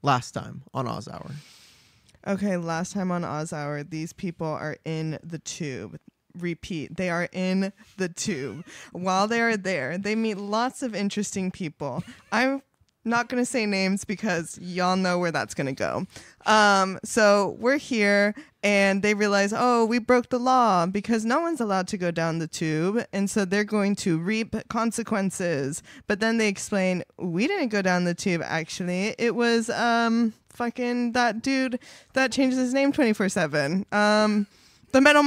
last time on Oz Hour. Okay, last time on Oz Hour, these people are in the tube. Repeat, they are in the tube. While they are there, they meet lots of interesting people. I'm not going to say names because y'all know where that's going to go. So we're here and they realize, oh, we broke the law because no one's allowed to go down the tube. And so they're going to reap consequences. But then they explain, we didn't go down the tube, actually. It was fucking that dude that changes his name 24/7. The Metal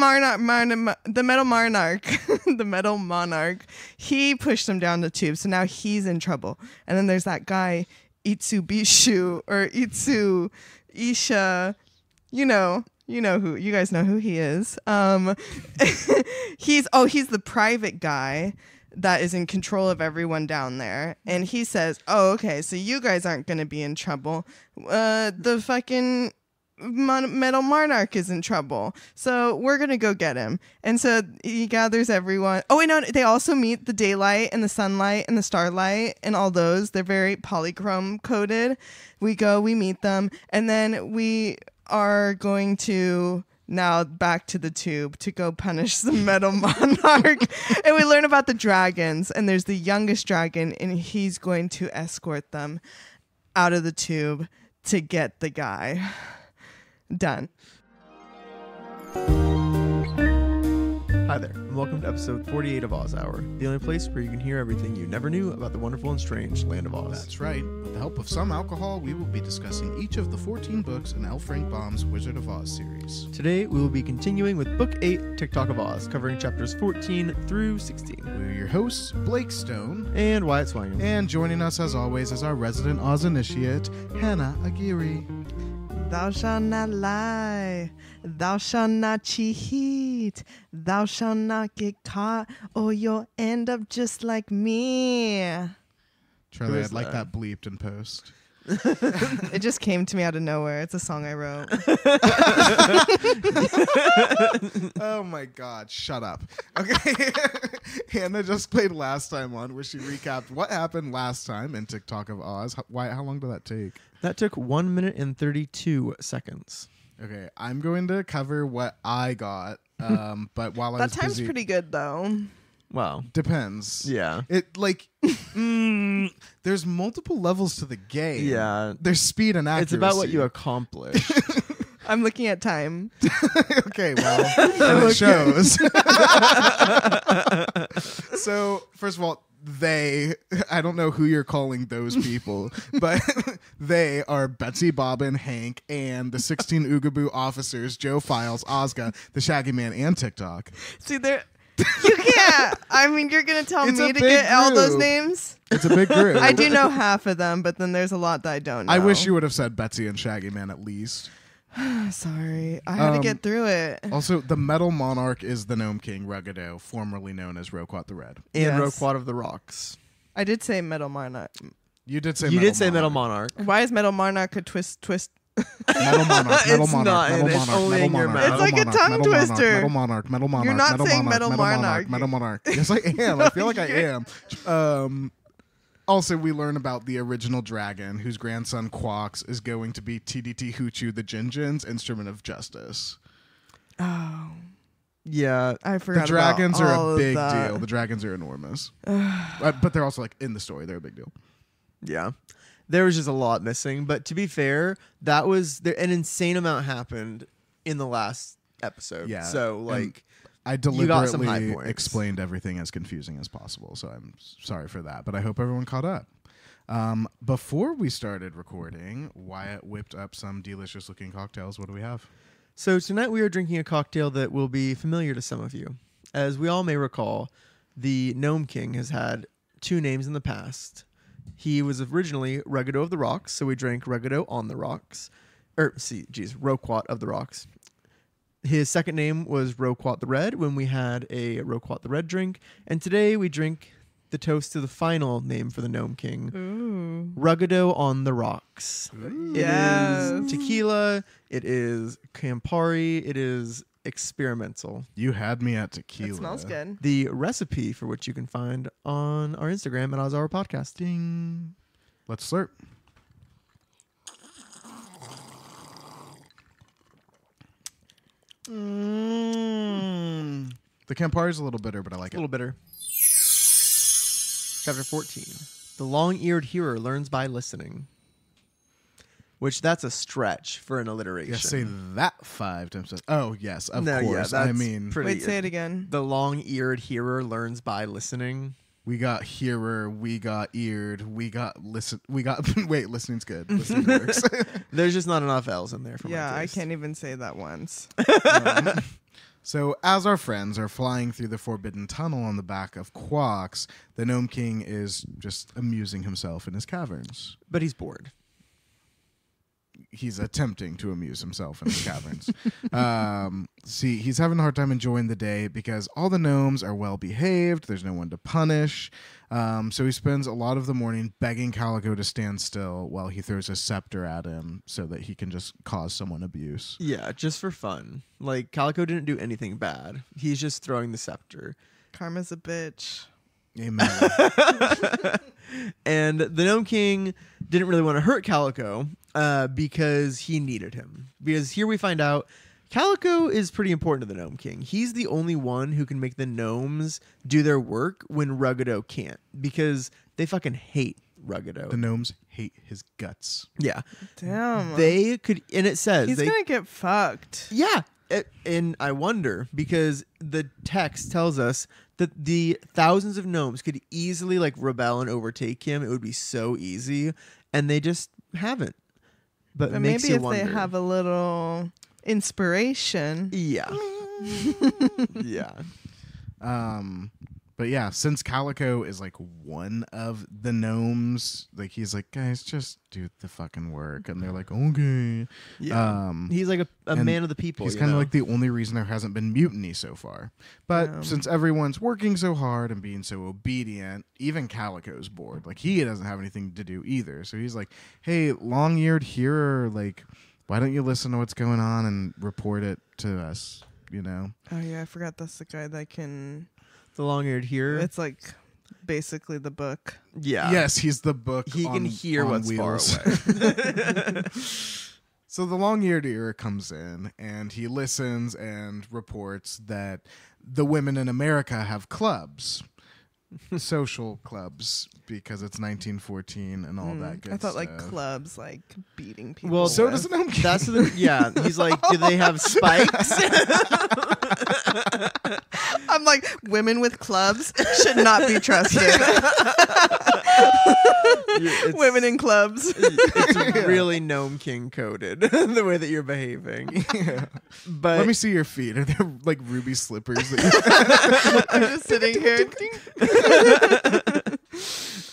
Monarch, he pushed him down the tube, so now he's in trouble. And then there's that guy, Itsubishu, or Itsu Isha, you guys know who he is. He's the private guy that is in control of everyone down there. And he says, oh, okay, so you guys aren't going to be in trouble. The fucking Metal Monarch is in trouble, so we're gonna go get him. And so he gathers everyone. Oh wait, no, they also meet the daylight and the sunlight and the starlight and all those. They're very polychrome coded. We meet them, and then we are going to now back to the tube to go punish the Metal Monarch. And we learn about the dragons, and there's the youngest dragon, and he's going to escort them out of the tube to get the guy. Done. Hi there, and welcome to episode 48 of Oz Hour, the only place where you can hear everything you never knew about the wonderful and strange land of Oz. That's right. With the help of some alcohol, we will be discussing each of the 14 books in L. Frank Baum's Wizard of Oz series. Today, we will be continuing with Book 8, Tik-Tok of Oz, covering chapters 14 through 16. We're your hosts, Blake Stone. And Wyatt Swangham. And joining us, as always, is our resident Oz initiate, Hannah Aguirre. Thou shalt not lie. Thou shalt not cheat. Thou shalt not get caught, or you'll end up just like me. Charlie, I'd like that bleeped in post. It just came to me out of nowhere. It's a song I wrote. Oh my God, shut up. Okay. Hannah just played last time on where she recapped what happened last time in Tik-Tok of Oz. How long did that take? That took 1 minute and 32 seconds. Okay, I'm going to cover what I got, but while I was That time's busy, pretty good, though. Wow. depends. Yeah. It there's multiple levels to the game. Yeah. There's speed and accuracy. It's about what you accomplish. I'm looking at time. Okay, well, and it shows. So, first of all, I don't know who you're calling those people, but they are Betsy, Bob, and Hank, and the 16 Oogaboo officers, Joe Files, Ozga, the Shaggy Man, and TikTok. See, you can't. I mean, you're going to tell It's me a to big get all those group. names? It's a big group. I do know half of them, but then there's a lot that I don't know. I wish you would have said Betsy and Shaggy Man at least. Sorry. I had to get through it. Also, the Metal Monarch is the Gnome King, Ruggedo, formerly known as Roquat the Red. And Yes. Roquat of the Rocks. I did say Metal Monarch. You did say You did say Metal Monarch. Why is Metal Monarch a twist? Metal Monarch, Metal It's Monarch, not, Metal it's Monarch, only Metal in your Monarch, mouth. It's like a Metal tongue Monarch, twister. Metal Monarch, Metal Monarch, You're not Metal saying Monarch, Metal Metal Monarch, Monarch. Metal Monarch. Yes, I am. I feel like I am. Also, we learn about the original dragon, whose grandson Quox is going to be TDT Hoochu the Jinjin's instrument of justice. Oh, Yeah. I forgot. The dragons about are all a of big that. deal. The dragons are enormous, but they're also like in the story. They're a big deal. Yeah. There was just a lot missing. But to be fair, that was an insane amount happened in the last episode. Yeah. So, like, I you got some high deliberately points. explained everything as confusing as possible, so I'm sorry for that. But I hope everyone caught up. Before we started recording, Wyatt whipped up some delicious-looking cocktails. What do we have? So tonight we are drinking a cocktail that will be familiar to some of you. As we all may recall, the Gnome King has had 2 names in the past. He was originally Ruggedo of the Rocks, so we drank Ruggedo on the Rocks. Roquat of the Rocks. His second name was Roquat the Red when we had a Roquat the Red drink. And today we drink the toast to the final name for the Gnome King. Ooh. Ruggedo on the Rocks. Yes. It is tequila. It is Campari. It is experimental. You had me at tequila. It smells good. The recipe for which you can find on our Instagram at Oz Hour Podcast. Ding. Let's slurp. The Campari's a little bitter, but I like A little bitter. Chapter 14. The long-eared hearer learns by listening. Which, that's a stretch for an alliteration. Yeah, say that 5 times. Oh, yes, of No, course. yeah, I that's mean, pretty. Wait, say it again. The long-eared hearer learns by listening. we got hearer, we got eared, we got listen. We got wait, listening's good. Listening works. There's just not enough L's in there for Yeah, my I taste. can't even say that once. So, as our friends are flying through the forbidden tunnel on the back of Quox, the Gnome King is just amusing himself in his caverns. But he's bored. He's attempting to amuse himself in his caverns. See, he's having a hard time enjoying the day because all the gnomes are well behaved. There's no one to punish. So he spends a lot of the morning begging Calico to stand still while he throws a scepter at him so that he can just cause someone abuse. Yeah, just for fun. Like, Calico didn't do anything bad. He's just throwing the scepter. Karma's a bitch. Amen. And the Gnome King didn't really want to hurt Calico because he needed him. Because here we find out Calico is pretty important to the Gnome King. He's the only one who can make the gnomes do their work when Ruggedo can't. Because they fucking hate Ruggedo. The gnomes hate his guts. Yeah. Damn. They could, and it says He's gonna get fucked. Yeah. And I wonder because the text tells us that the thousands of gnomes could easily like rebel and overtake him. It would be so easy, and they just haven't. But it makes maybe you if wonder. they have a little inspiration. Yeah. Yeah. But yeah, since Calico is like one of the gnomes, like he's like, guys, just do the fucking work, and they're like, okay. Yeah. He's like a and man of the people. He's you kind of know? like the only reason there hasn't been mutiny so far. But since everyone's working so hard and being so obedient, even Calico's bored. Like he doesn't have anything to do either. So he's like, hey, long-eared hearer, like, why don't you listen to what's going on and report it to us? You know? Oh yeah, I forgot that's the guy that can. the long-eared hearer. It's like basically the book. Yeah. Yes, he's the book. He can hear on what's wheels. far away. So the long-eared ear comes in and he listens and reports that the women in America have clubs, social clubs, because it's 1914 and all that good I thought like stuff. clubs, like beating people. Well, So with. does the Gnome King. That's the yeah. He's like, do they have spikes? I'm like, women with clubs should not be trusted. It's- Women in clubs. It's really Gnome King coded the way that you're behaving. But Let me see your feet. Are there like ruby slippers? That I'm just sitting here.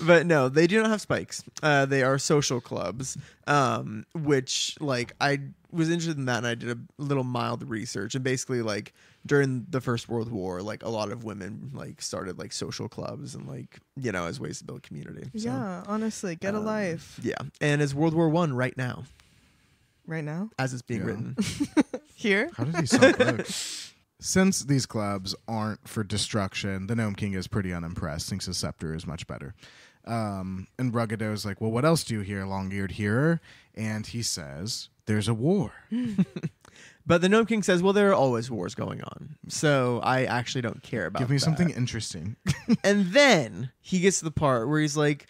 But no, they do not have spikes. They are social clubs, which like I was interested in that, and I did a little mild research. And basically, like during the First World War, like a lot of women like started like social clubs and like as ways to build community. So, Yeah, honestly, get a life. yeah, and it's World War I right now Right now? as it's being Yeah. written. Here? How did he sell books? Since these clubs aren't for destruction, the Gnome King is pretty unimpressed, thinks his scepter is much better. And Ruggedo's like, well, what else do you hear, long-eared hearer? And he says, there's a war. But the Gnome King says, well, there are always wars going on, so I actually don't care about Give me that. something interesting. And then he gets to the part where he's like,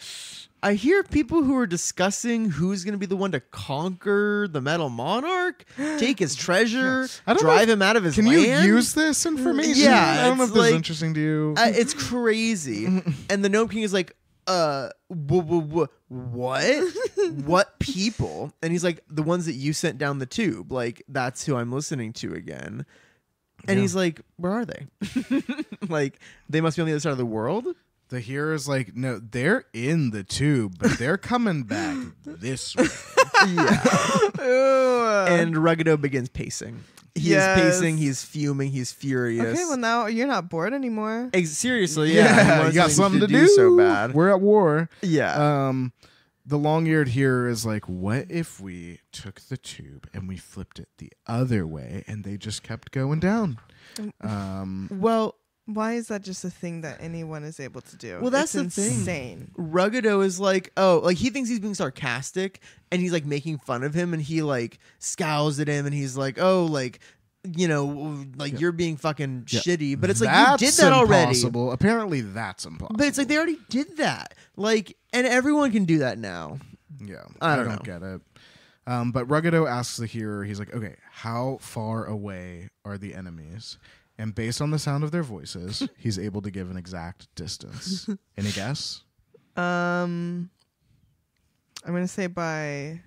I hear people who are discussing who's going to be the one to conquer the Metal Monarch, take his treasure, I don't know drive him out of his Can land. you use this information? Yeah, I don't know it's if this is like- interesting to you. It's crazy. And the Gnome King is like, what? What people? And he's like, the ones that you sent down the tube. Like, that's who I'm listening to again. And Yeah. he's like, where are they? Like, they must be on the other side of the world. The hearer's like, no, they're in the tube, but they're coming back this way. Yeah. Ooh. And Ruggedo begins pacing. He Yes. is pacing. He's fuming. He's furious. Okay, well now you're not bored anymore. Seriously, yeah. He you wants got something to do. so bad. We're at war. Yeah. The long-eared hearer is like, what if we took the tube and we flipped it the other way and they just kept going down? Well, Why is that just a thing that anyone is able to do? Well, that's it's the thing. insane. Ruggedo is like, oh, like he thinks he's being sarcastic and he's like making fun of him and he like scowls at him and he's like, oh, like like you're being fucking Yeah. shitty. But it's like That's you did that already. impossible. Apparently, that's impossible. But it's like they already did that. Like, and everyone can do that now. Yeah, I don't know. get it. But Ruggido asks the hearer, he's like, okay, how far away are the enemies? And based on the sound of their voices, he's able to give an exact distance. Any guess? I'm gonna say by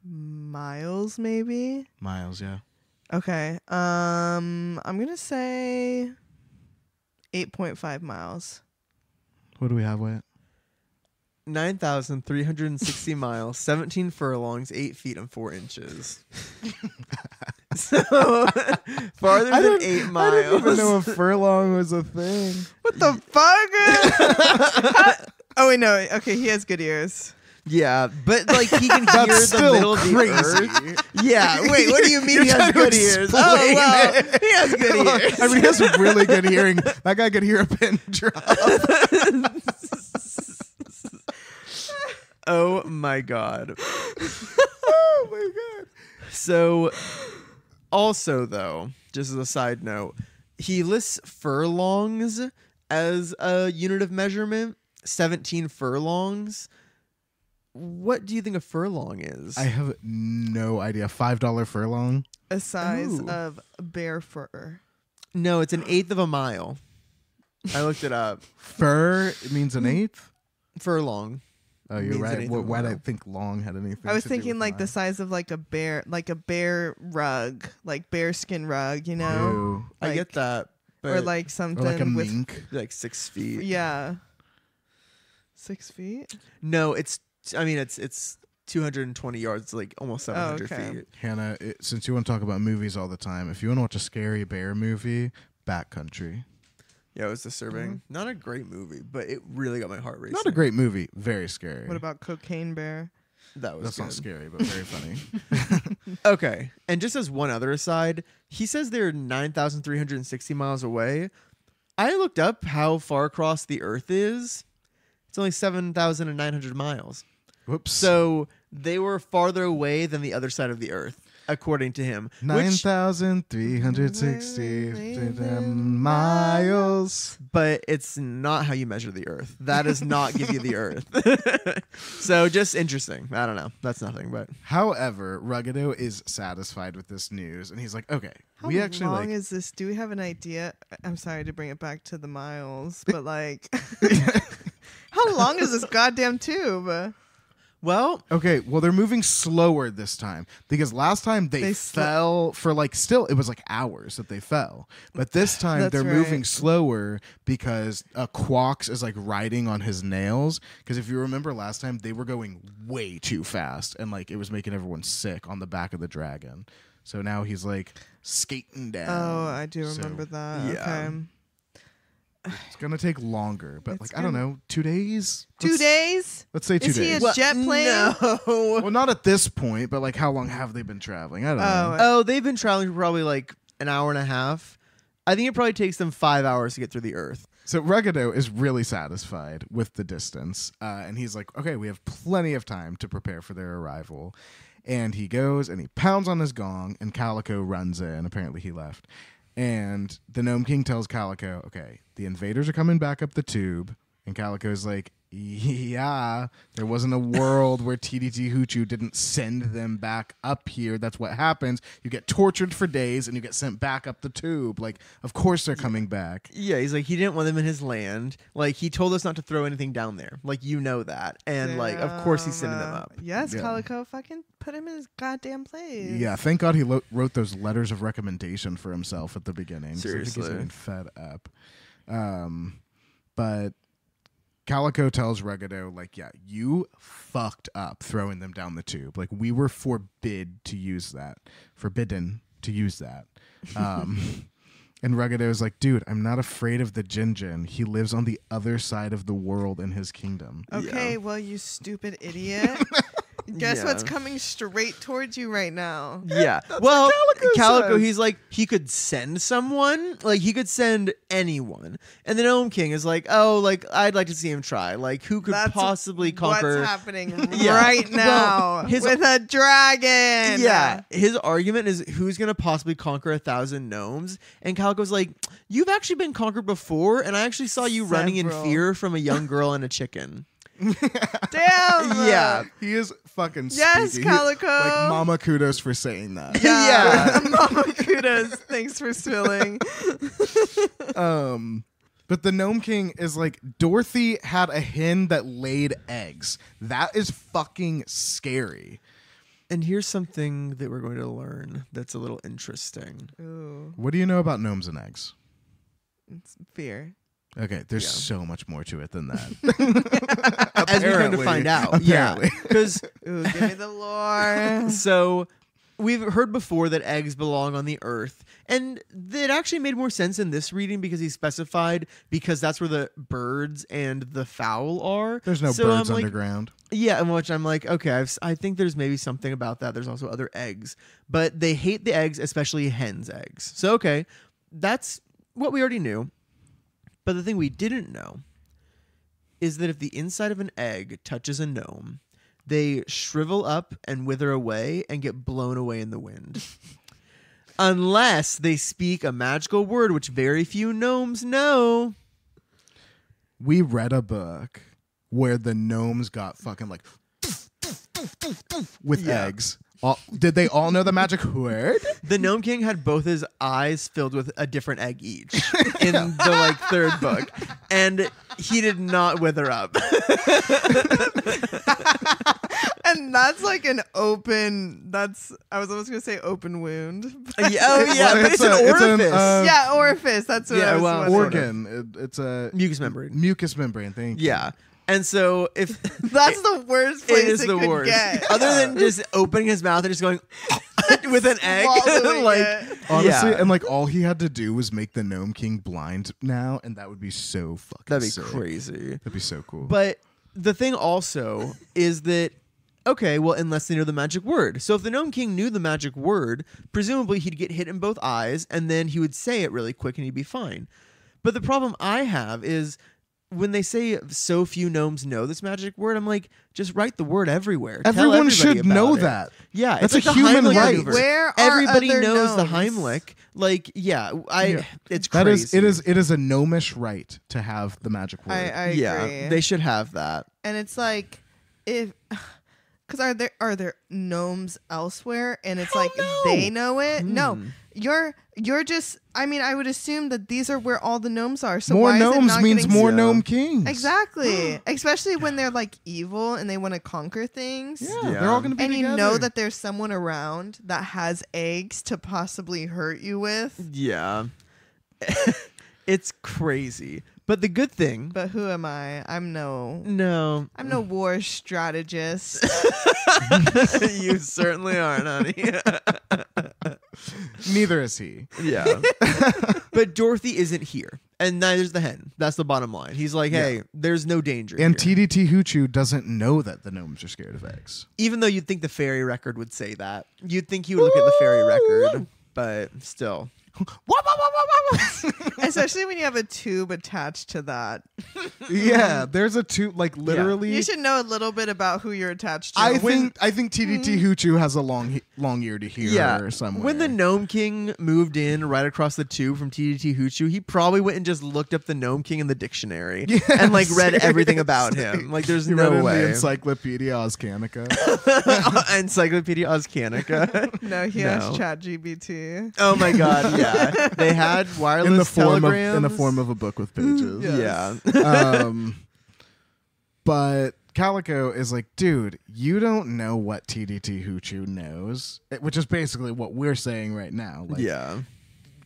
miles, maybe. Miles, yeah. Okay. I'm gonna say 8.5 miles. What do we have, Wyatt? 9,360 miles, 17 furlongs, 8 feet and 4 inches. So farther than 8 miles. I didn't even know a furlong was a thing. What the fuck? Oh wait, no. Okay, he has good ears. Yeah, but like he can hear That's the still middle of the earth. Yeah, wait, what do you mean he has good ears? Oh, well, he has good ears. I mean, he has really good hearing. That guy could hear a pin drop. Oh my god. Oh my god. So, also though, just as a side note, he lists furlongs as a unit of measurement. 17 furlongs. What do you think a furlong is? I have no idea. $5 furlong. A size Ooh. of bear fur. No, it's 1/8 of a mile. I looked it up. Fur, it means an eighth. Furlong. Oh, you're Means right. anything Why did I mile. think long had anything? I was to do thinking with like the mile? size of like a bear rug, like bear skin rug, you know, Ew. I Like- get that. But or like something Or like a with mink. like 6 feet. yeah, 6 feet. No, it's 220 yards. It's like almost 700 okay. feet. Hannah, since you want to talk about movies all the time, if you want to watch a scary bear movie, Backcountry. Yeah, it was disturbing. Not a great movie, but it really got my heart racing. Not a great movie. Very scary. What about Cocaine Bear? That was That's good. not scary, but very funny. Okay, and just as one other aside, he says they're 9,360 miles away. I looked up how far across the Earth is. It's only 7,900 miles. Whoops. So they were farther away than the other side of the Earth, according to him. Which, 9,360 miles. but it's not how you measure the Earth. That does not give you the Earth. So just interesting. I don't know. That's nothing, but However, Ruggido is satisfied with this news, and he's like, okay, How we actually long like... is this? Do we have an idea? I'm sorry to bring it back to the miles, but like, how long is this goddamn tube? well, Okay, well, they're moving slower this time because last time they fell for like still it was like hours that they fell, but this time That's they're right. moving slower because Quox is like riding on his nails. Because if you remember last time, they were going way too fast and like it was making everyone sick on the back of the dragon. So now he's like skating down. Oh, I do So, remember that. yeah. Okay. It's gonna take longer, but It's like I don't know, 2 days. 2 days? Let's say 2 Is he days. a jet plane? No. Well, not at this point, but like how long have they been traveling? I don't know. Oh, they've been traveling for probably like an hour and a half. I think it probably takes them 5 hours to get through the Earth. So Ruggido is really satisfied with the distance, and he's like, okay, we have plenty of time to prepare for their arrival. And he goes and he pounds on his gong, and Calico runs in. Apparently he left. And the Gnome King tells Calico, okay, the invaders are coming back up the tube. And Calico's like, yeah, there wasn't a world where TDT Hoochoo didn't send them back up here. That's what happens. You get tortured for days and you get sent back up the tube. Like, of course they're coming back. Yeah, he's like, he didn't want them in his land. Like, he told us not to throw anything down there. Like, you know that. And, like, of course he's sending them up. Yes, Yeah. Calico fucking put him in his goddamn place. Yeah, thank God he wrote those letters of recommendation for himself at the beginning. 'cause I think he's Seriously. getting fed up. But Calico tells Ruggido, like, yeah, you fucked up throwing them down the tube. Like, we were forbidden to use that. And Ruggido's like, dude, I'm not afraid of the Jin. He lives on the other side of the world in his kingdom. Okay, Yeah. well, you stupid idiot. Guess Yeah. what's coming straight towards you right now? Yeah. Well, Calico, says. he's like, he could send someone. Like, he could send anyone. And the Gnome King is like, oh, like, I'd like to see him try. Like, who could That's possibly conquer. What's happening Yeah. right now Well, his- with a dragon? Yeah. His argument is who's going to possibly conquer 1,000 gnomes. And Calico's like, you've actually been conquered before. And I actually saw you running in Several. fear from a young girl and a chicken. Damn. Yeah. He is fucking Yes, spooky. Calico. Like, mama kudos for saying that. Yeah. Mama kudos. Thanks for spilling. But the Gnome King is like, Dorothy had a hen that laid eggs. That is fucking scary. And here's something that we're going to learn that's a little interesting. Ooh, What do you know about gnomes and eggs? it's fear. Okay, there's Yeah. so much more to it than that. As we're going to Apparently. find out. Apparently. Yeah. Because Ooh, give me the lore. so we've heard before that eggs belong on the earth. And it actually made more sense in this reading because he specified because that's where the birds and the fowl are. There's no So birds I'm like, underground. yeah, and which I'm like, okay, I think there's maybe something about that. There's also other eggs. But they hate the eggs, especially hens' eggs. So, okay, that's what we already knew. But the thing we didn't know is that if the inside of an egg touches a gnome, they shrivel up and wither away and get blown away in the wind. Unless they speak a magical word, which very few gnomes know. We read a book where the gnomes got fucking like with Yeah. eggs. Did they all know the magic word? The Gnome King had both his eyes filled with a different egg each in the like third book, and he did not wither up. And that's like an open. I was almost gonna say open wound. Oh yeah, but it's an it's orifice. Yeah, orifice. That's what Yeah, I was. well, wondering. Organ. It's a Mucous membrane. mucous membrane thing. Yeah, and so if That's the worst place it is the could worst, get. other than just opening his mouth and just going with an egg, Swallowing like it. Honestly, yeah. and like all he had to do was make the Gnome King blind now, and that would be so fucking that'd be sick. crazy. That'd be so cool. But the thing also is that, okay, well, unless they know the magic word. So if the Gnome King knew the magic word, presumably he'd get hit in both eyes, and then he would say it really quick and he'd be fine. But the problem I have is when they say so few gnomes know this magic word, I'm like, just write the word everywhere. Tell Everyone everybody should about know it. that. Yeah, That's it's a like the human Heimlich right. maneuver. Where are Everybody other knows the gnomes? Heimlich. Like, yeah, it's That crazy. is it is a gnomish right to have the magic word. I yeah, agree. they should have that. And it's like if because are there gnomes elsewhere and it's like no. they know it? No. Hmm. You're just I mean, I would assume that these are where all the gnomes are. So more why is it gnomes not means getting more Yeah. gnome kings. Exactly. Especially when they're like evil and they want to conquer things. Yeah, Yeah. they're all gonna be And together. you know that there's someone around that has eggs to possibly hurt you with. Yeah. It's crazy. But the good thing, But who am I? I'm no war strategist. you certainly aren't, honey. Neither is he. Yeah. But Dorothy isn't here, and neither's the hen. That's the bottom line. He's like, hey, there's no danger And here. TDT Hoochoo doesn't know that the gnomes are scared of eggs. Even though you'd think the fairy record would say that. You'd think he would look at the fairy record, but still. Especially when you have a tube attached to that. Yeah, there's a tube, like literally. You should know a little bit about who you're attached to. I think TDT Hoochoo has a long ear to hear Yeah. somewhere. When the Gnome King moved in right across the tube from TDT Hoochoo, he probably went and just looked up the Gnome King in the dictionary Yeah, and like read everything about seriously. him. Like there's He no read in way. the Encyclopedia Oscanica. Encyclopedia Oscanica. No, he No. has ChatGPT. Oh my god, yeah. They had wireless in the telegrams. form of a book with pages. Yeah. But Calico is like, dude, you don't know what TDT Hoochoo knows, which is basically what we're saying right now. Like, Yeah.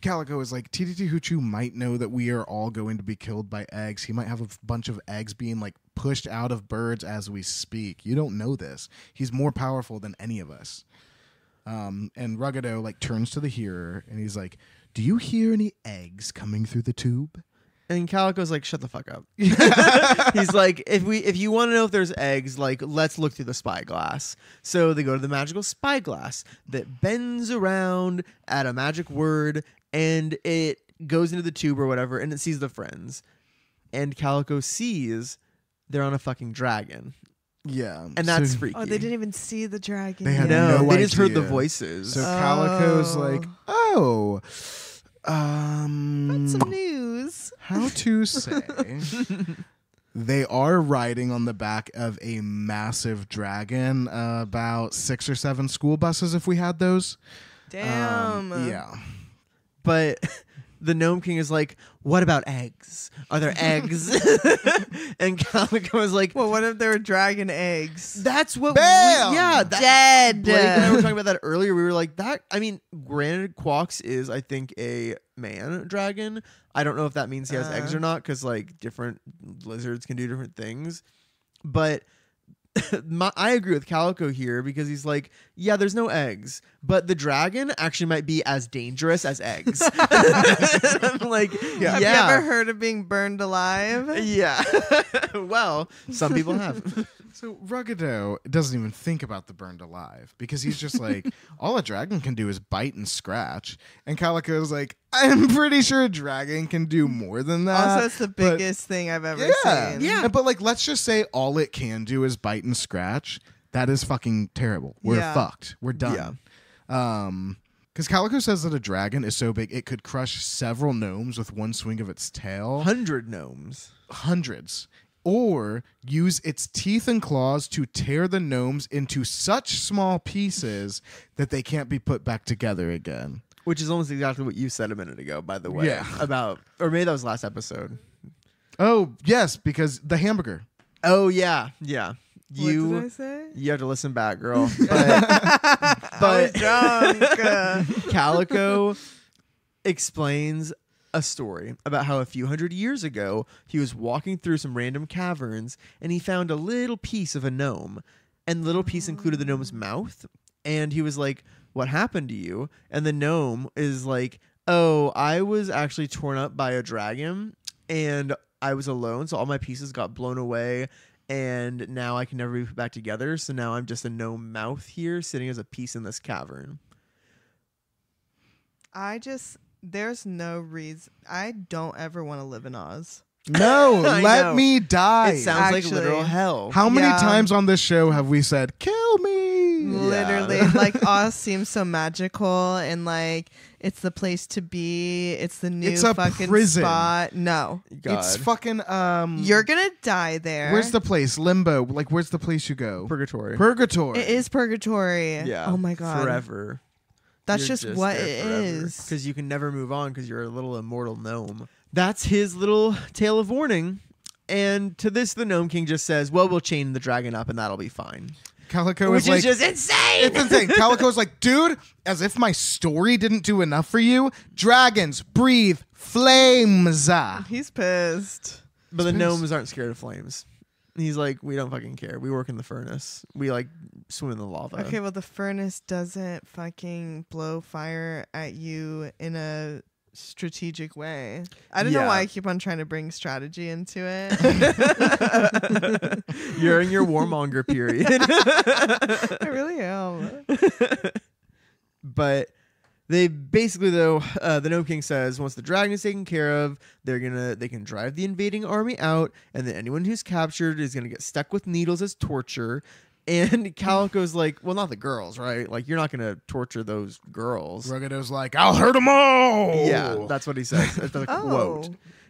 Calico is like, TDT Hoochoo might know that we are all going to be killed by eggs. He might have a bunch of eggs being like pushed out of birds as we speak. You don't know this. He's more powerful than any of us. And Ruggado like turns to the hearer and he's like, do you hear any eggs coming through the tube? And Calico's like, shut the fuck up. He's like, if you want to know if there's eggs, like, let's look through the spyglass. So they go to the magical spyglass that bends around at a magic word, and it goes into the tube or whatever, and it sees the friends. And Calico sees they're on a fucking dragon. Yeah. And that's freaky. Oh, they didn't even see the dragon. They had No, no they just heard the idea. voices. So Calico's like, That's some news. how to say? They are riding on the back of a massive dragon, about 6 or 7 school buses if we had those. Damn. Yeah. But the Gnome King is like, what about eggs? Are there eggs? And Calico is like, Well, what if there were dragon eggs? that's what Bam! Dead. Blake and I were talking about that earlier. We were like, that, I mean, granted, Quox is, I think, a man dragon. I don't know if that means he has eggs or not, because, like, different lizards can do different things. But I agree with Calico here, because he's like, yeah, there's no eggs, but the dragon actually might be as dangerous as eggs. I'm like, yeah. Have you ever heard of being burned alive? Yeah. Well, some people have. So Ruggado doesn't even think about the burned alive, because he's just like, all a dragon can do is bite and scratch. And Calico's like, I'm pretty sure a dragon can do more than that. Also, it's the but- biggest thing I've ever Yeah. seen. Yeah. But like, let's just say all it can do is bite and scratch. That is fucking terrible. We're Yeah. fucked. We're done. Because Calico says that a dragon is so big it could crush several gnomes with one swing of its tail. 100 gnomes. Hundreds. Or use its teeth and claws to tear the gnomes into such small pieces that they can't be put back together again. Which is almost exactly what you said a minute ago, by the way. Yeah. About, or maybe that was last episode. Oh, yes, because the hamburger. Oh, yeah. Yeah. What did I say? You have to listen back, girl. But Drunk. Calico explains a story about how a few hundred years ago he was walking through some random caverns and he found a little piece of a gnome, and the little piece included the gnome's mouth, and he was like, what happened to you? And the gnome is like, oh, I was actually torn up by a dragon and I was alone, so all my pieces got blown away, and now I can never be put back together, so now I'm just a gnome mouth here sitting as a piece in this cavern. There's no reason. I don't ever want to live in Oz. No, I let know. me die. It sounds like Actually, literal hell. How many Yeah. times on this show have we said, kill me? Literally, like Oz seems so magical and like it's the place to be. It's the new It's a fucking prison. spot. No, God. It's fucking you're gonna die there. where's the place? Limbo. Like, where's the place you go? Purgatory. Purgatory. It is purgatory. Yeah. Oh my god. Forever. That's just what it is. Because you can never move on because you're a little immortal gnome. That's his little tale of warning. And to this, the Gnome King just says, well, we'll chain the dragon up and that'll be fine. Calico Which is like, is just insane. it's insane. Calico's like, dude, as if my story didn't do enough for you. Dragons breathe flames. He's pissed. But the Space. gnomes aren't scared of flames. He's like, we don't fucking care. We work in the furnace. We like swim in the lava. Okay, well the furnace doesn't fucking blow fire at you in a strategic way. I don't know Yeah. why I keep on trying to bring strategy into it. You're in your warmonger period. I really am. But they basically, though, the Gnome King says once the dragon is taken care of, they can drive the invading army out, and then anyone who's captured is gonna get stuck with needles as torture. And Calico's like, well, not the girls, right? Like, you're not gonna torture those girls. Rugado's like, I'll hurt them all. Yeah, that's what he says. That's the quote.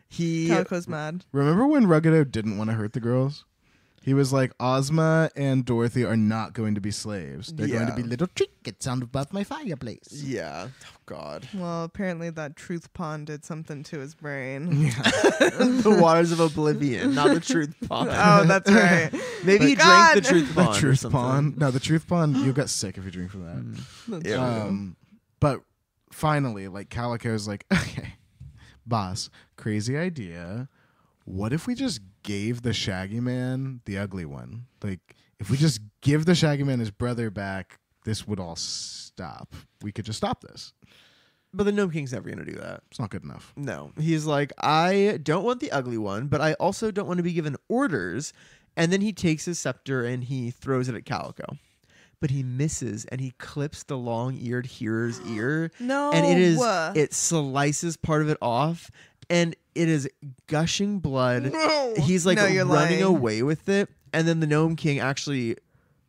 He Calico's mad. Remember when Ruggado didn't want to hurt the girls? He was like, Ozma and Dorothy are not going to be slaves. They're going to Yeah. be little trinkets on above my fireplace. Yeah. Oh, God. Well, apparently that truth pond did something to his brain. The waters of oblivion, not the truth pond. Oh, that's right. Maybe he God. drank the truth The pond. or truth something. pond. No, the truth pond, you'll get sick if you drink from that. Yeah. But finally, like, Calico's like, okay, boss, crazy idea. What if we just gave the Shaggy Man the ugly one? Like, if we just give the Shaggy Man his brother back, this would all stop. We could just stop this. But the Gnome King's never going to do that. It's not good enough. No. He's like, I don't want the ugly one, but I also don't want to be given orders. And then he takes his scepter and he throws it at Calico. But he misses and he clips the long-eared hearer's ear. No. And it slices part of it off. And it is gushing blood. No. He's like you're running lying. away with it. And then the Gnome King actually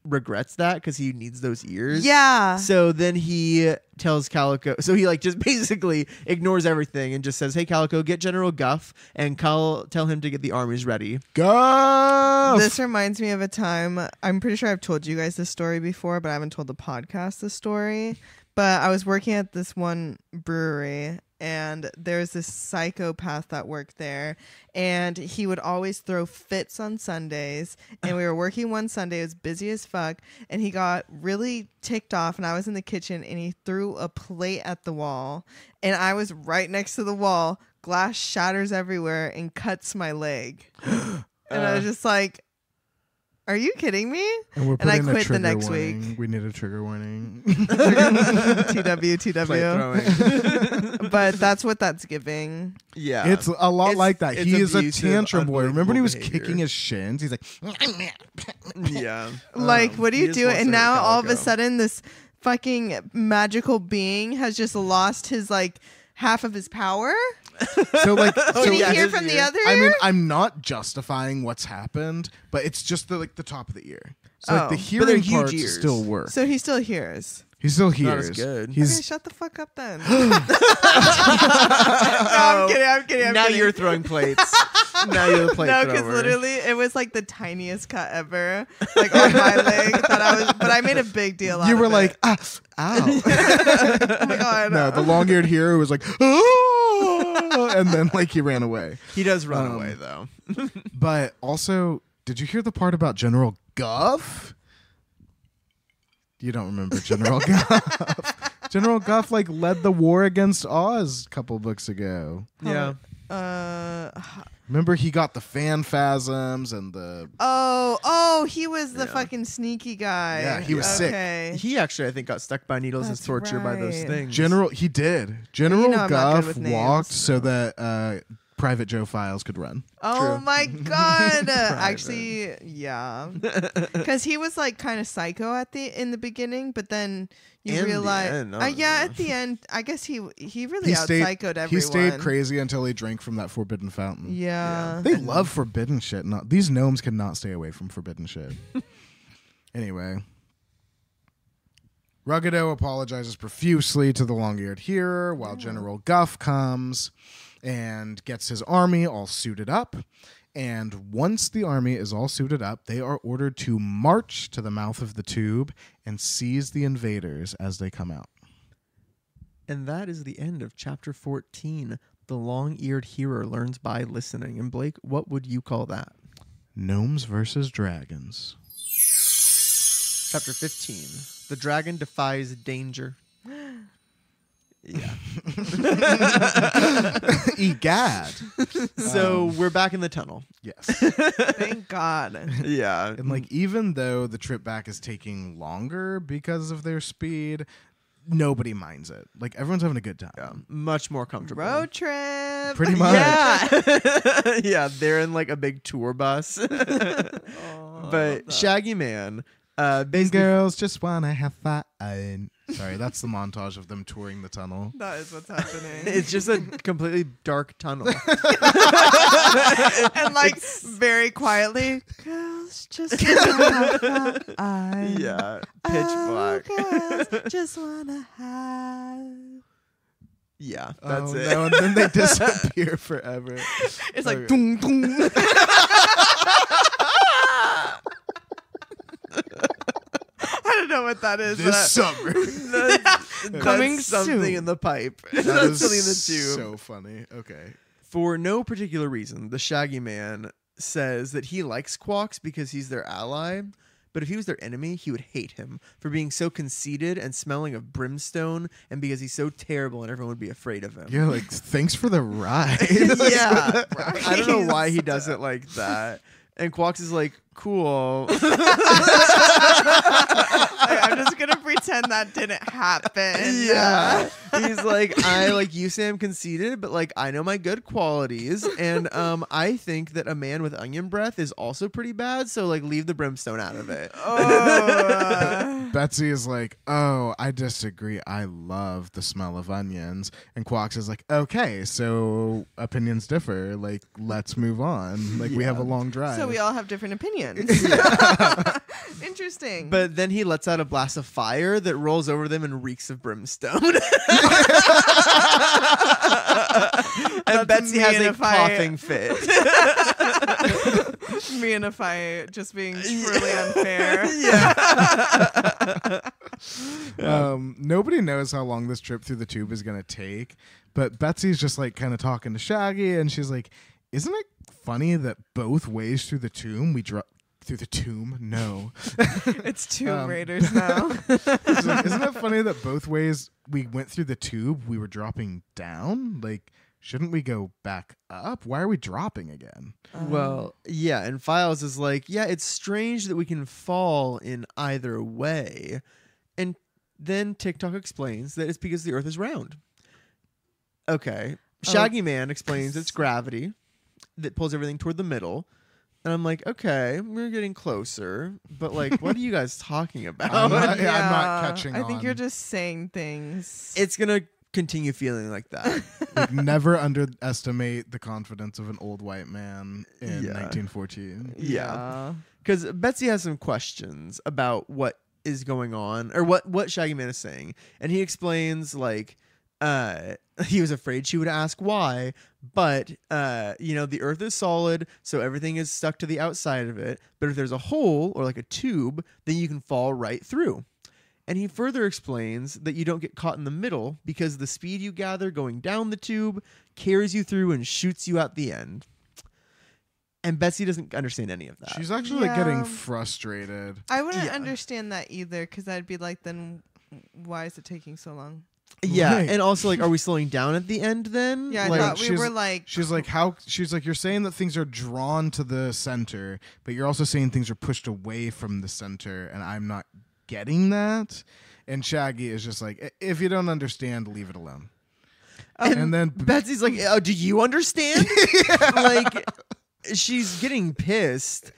regrets that because he needs those ears. Yeah. So then he tells Calico. So he like just basically ignores everything and just says, "Hey Calico, get General Guff and tell him to get the armies ready." Go. This reminds me of a time. I'm pretty sure I've told you guys this story before, but I haven't told the podcast this story. But I was working at this one brewery, and there's this psychopath that worked there, and he would always throw fits on Sundays. And we were working one Sunday, it was busy as fuck, and he got really ticked off, and I was in the kitchen, and he threw a plate at the wall, and I was right next to the wall. Glass shatters everywhere and cuts my leg. And I was just like, are you kidding me? And I quit the next week. We need a trigger warning. TW. Plate throwing. But that's what that's giving. Yeah. It's a lot like that. it's He is a abusive, tantrum boy. Remember when he was unbelievable kicking his shins? He's like, Yeah. Like, what do he you just do? wants And to hurt now all of a Calico. sudden this fucking magical being has just lost his like half of his power. so like, Oh, Can yeah, you hear his from the ear. other I ear? mean, I'm not justifying what's happened, but it's just the top of the ear. So like Oh. the But they're hearing huge parts ears. still work. So he still hears. He still Not hears. as good. He's Okay, shut the fuck up then. No, I'm kidding. Now you're throwing plates. Now you're the plate No, thrower. because literally it was like the tiniest cut ever, like on my leg. But I made a big deal out you of were it. like, ow. Oh my god. No, the long-eared hearer was like, oh, and then like he ran away. He does run away though. But also, did you hear the part about General Guff? You don't remember General Guff. General Guff like led the war against Oz a couple books ago. Yeah. Remember he got the phanphasms and the He was the fucking sneaky guy. Yeah, he was sick. Okay. He actually, I think, got stuck by needles and That's tortured by those right. things. General I'm not good Guff with names. walked so that Private Joe Files could run. Oh True. my god! Actually, yeah, because he was like kind of psycho in the beginning, but then you In the realize, end, I don't yeah, know. at the end, I guess he really out psychoed everyone. He stayed crazy until he drank from that forbidden fountain. Yeah. They love forbidden shit. These gnomes cannot stay away from forbidden shit. Anyway. Ruggido apologizes profusely to the long-eared hearer while General Guff comes and gets his army all suited up. And once the army is all suited up, they are ordered to march to the mouth of the tube and seize the invaders as they come out. And that is the end of chapter 14. The long-eared hearer learns by listening. And Blake, what would you call that? Gnomes versus dragons. Chapter 15. The dragon defies danger. Yeah. Egad. So we're back in the tunnel. Yes. Thank God. Yeah. And like, even though the trip back is taking longer because of their speed, nobody minds it. Like, everyone's having a good time. Yeah, much more comfortable. Road trip. Pretty much. Yeah. Yeah, they're in like a big tour bus. But Shaggy Man, These basically, girls just wanna have fun. Sorry, that's the montage of them touring the tunnel. That is what's happening. it's just a completely dark tunnel. And like very quietly, girls just wanna have fun. Yeah, pitch black. Girls just wanna have. Yeah, that's it. No, and then they disappear forever. It's like Okay. dum, dum. I don't know what that is. This but summer. Coming That's something soon. in the pipe. That That's is something in the tube. so funny. Okay. For no particular reason, the Shaggy Man says that he likes Quawks because he's their ally, but if he was their enemy, he would hate him for being so conceited and smelling of brimstone, and because he's so terrible and everyone would be afraid of him. Yeah, like, thanks for the ride. Yeah. I don't know why he does it like that. And Quawks is like, cool. I'm just gonna pretend that didn't happen. Yeah. He's like, I like you say I'm conceited, but like I know my good qualities. And I think that a man with onion breath is also pretty bad. So like leave the brimstone out of it. Oh. Betsy is like, oh, I disagree. I love the smell of onions. And Quox is like, okay, so opinions differ. Like, let's move on. Like, we have a long drive. So we all have different opinions. Interesting. But then he lets out a blast of fire that rolls over them and reeks of brimstone. And Betsy has a coughing fit. Me and a fight just being truly unfair. Nobody knows how long this trip through the tube is going to take, but Betsy's just like kind of talking to Shaggy, and she's like, isn't it funny that both ways through the tomb we drop through the tomb? No. It's Tomb Raiders now. She's like, isn't it funny that both ways we went through the tube we were dropping down? Like, shouldn't we go back up? Why are we dropping again? Well, yeah, and Files is like, yeah, it's strange that we can fall in either way. And then Tik-Tok explains that it's because the Earth is round. Okay. Shaggy Man explains it's gravity that pulls everything toward the middle. And I'm like, okay, we're getting closer. But like, what are you guys talking about? I'm not catching on. I think you're just saying things. It's going to continue feeling like that. Like, never underestimate the confidence of an old white man in Yeah. 1914. Yeah. Because Betsy has some questions about what is going on, or what Shaggy Man is saying. And he explains, like, he was afraid she would ask why, but, the Earth is solid, so everything is stuck to the outside of it. But if there's a hole, or like a tube, then you can fall right through. And he further explains that you don't get caught in the middle because the speed you gather going down the tube carries you through and shoots you out the end. And Betsy doesn't understand any of that. She's actually like getting frustrated. I wouldn't understand that either, because I'd be like, then why is it taking so long? Yeah, Right. and also, like, are we slowing down at the end then? Yeah, I Like, thought we were like... She's like, you're saying that things are drawn to the center, but you're also saying things are pushed away from the center, and I'm not getting that. And Shaggy is just like, if you don't understand, leave it alone. And then Betsy's like, oh, do you understand? Like, she's getting pissed.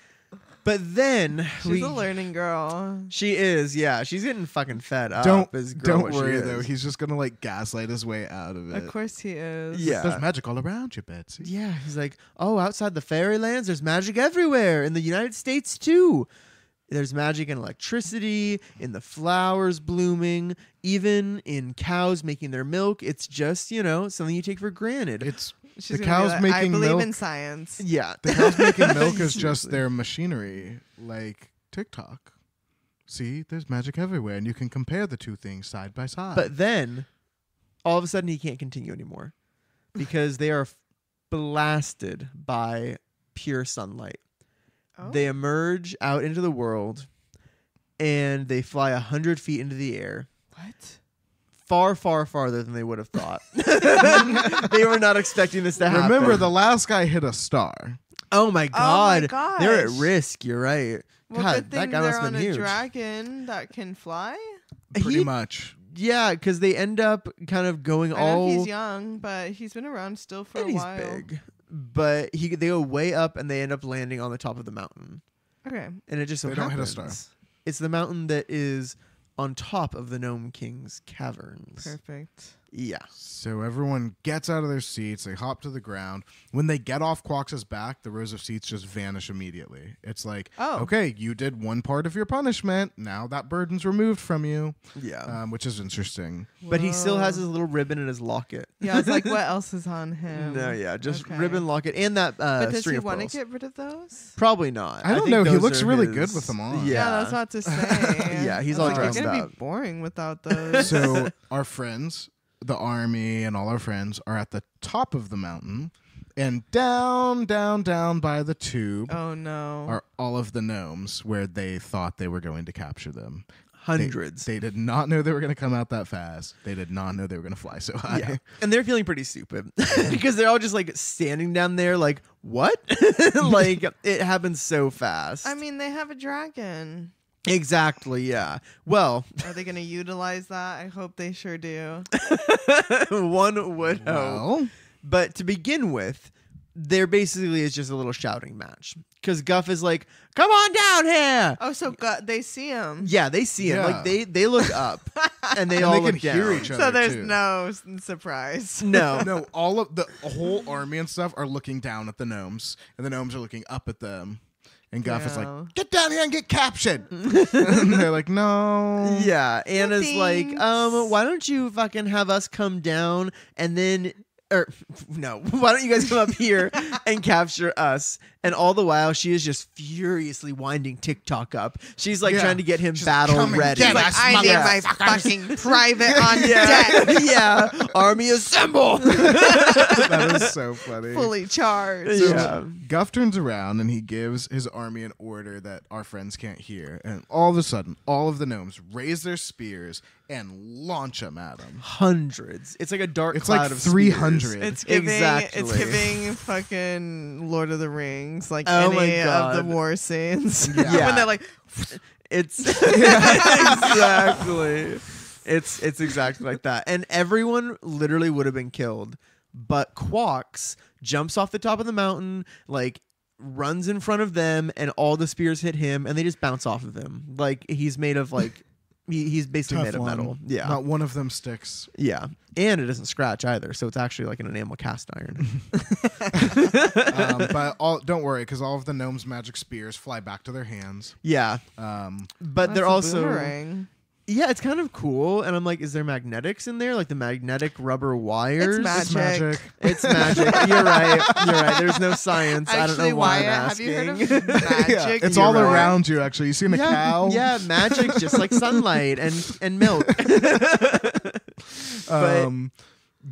But then She's a learning girl. She is, yeah. She's getting fucking fed up. don't what worry she though. is. He's just gonna like gaslight his way out of it. Of course he is. Yeah. There's magic all around you, Betsy. Yeah, he's like, oh, outside the fairylands, there's magic everywhere. In the United States, too. There's magic in electricity, in the flowers blooming, even in cows making their milk. It's just, something you take for granted. She's The gonna be cows like, making I believe milk. in science. Yeah. The cows making milk is just their machinery, like Tik-Tok. See, there's magic everywhere, and you can compare the two things side by side. But then, all of a sudden, he can't continue anymore because they are blasted by pure sunlight. Oh. They emerge out into the world, and they fly 100 feet into the air. What? Far, far farther than they would have thought. They were not expecting this to happen. remember, the last guy hit a star. Oh my god. gosh. They're at risk. You're right. Well, God, good thing that guy they're must have on been a huge. dragon that can fly. Pretty much. Yeah, because they end up kind of going I know all. he's young, but he's been around still for and a he's while. big. But they go way up and they end up landing on the top of the mountain. Okay. And it just so They don't hit a happens star. it's the mountain that is on top of the Gnome King's caverns. Perfect. Yeah. So everyone gets out of their seats. They hop to the ground. When they get off Quox's back, the rows of seats just vanish immediately. It's like, okay, you did one part of your punishment. Now that burden's removed from you. Yeah. Which is interesting. But he still has Whoa. his little ribbon and his locket. Yeah, I was like, what else is on him? No, yeah, just Okay. ribbon, locket, and that But does string he of want to pearls. get rid of those? Probably not. I don't think know. He those looks are really his- good with them on. Yeah. that's what to say. Yeah, he's I all was like, dressed it's gonna up. be boring without those. So our friends, the army and all our friends, are at the top of the mountain, and down by the tube Oh no. are all of the gnomes where they thought they were going to capture them. Hundreds. They did not know they were going to come out that fast. They did not know they were going to fly so high. Yeah. And they're feeling pretty stupid because they're all just like standing down there like, what? Like it happens so fast. I mean, they have a dragon. Exactly, yeah. Well, Are they going to utilize that? I hope they sure do. one would hope. Well, But to begin with, there basically is just a little shouting match. Because Guff is like, come on down here. Oh, so they see him. Yeah, they see him. Yeah. Like, they look up. And they and all they look can down. hear each other. So there's too. no surprise. No. No, all of the whole army and stuff are looking down at the gnomes, and the gnomes are looking up at them. And Guff is Yeah. like, get down here and get captured. And they're like, no. Yeah, Anna's like, thanks. why don't you fucking have us come down and then, or no, why don't you guys come up here and capture us? And all the while, she is just furiously winding Tik-Tok up. She's like Yeah. trying to get him She's battle coming, ready. get Like, us, I need my motherfuckers. fucking private on Yeah, deck, yeah. Army assemble. That is so funny. fully charged. So Yeah. Guff turns around and he gives his army an order that our friends can't hear. And all of a sudden, all of the gnomes raise their spears and launch them at him. Hundreds. It's like a dark It's cloud like of 300. spears. It's giving. Exactly. It's giving fucking Lord of the Rings, like Oh my any of God. the war scenes. Yeah. When they're like, It's exactly. It's exactly like that. And everyone literally would have been killed. But Quox jumps off the top of the mountain, like runs in front of them, and all the spears hit him, and they just bounce off of him. Like he's made of like he's basically made of Teflon. metal. Yeah. Not one of them sticks. Yeah. And it doesn't scratch either, so it's actually like an enamel cast iron. But don't worry, because all of the gnomes' magic spears fly back to their hands. Yeah. But they're "That's a also boomerang." yeah, it's kind of cool. And I'm like, is there magnetics in there? Like the magnetic rubber wires? It's magic. It's magic. You're right. You're right. There's no science. I don't Actually, know why Wyatt, I'm have you heard of asking. magic? Yeah, it's You're all right. around you, actually. You seen a cow? Yeah, magic, just like sunlight and milk.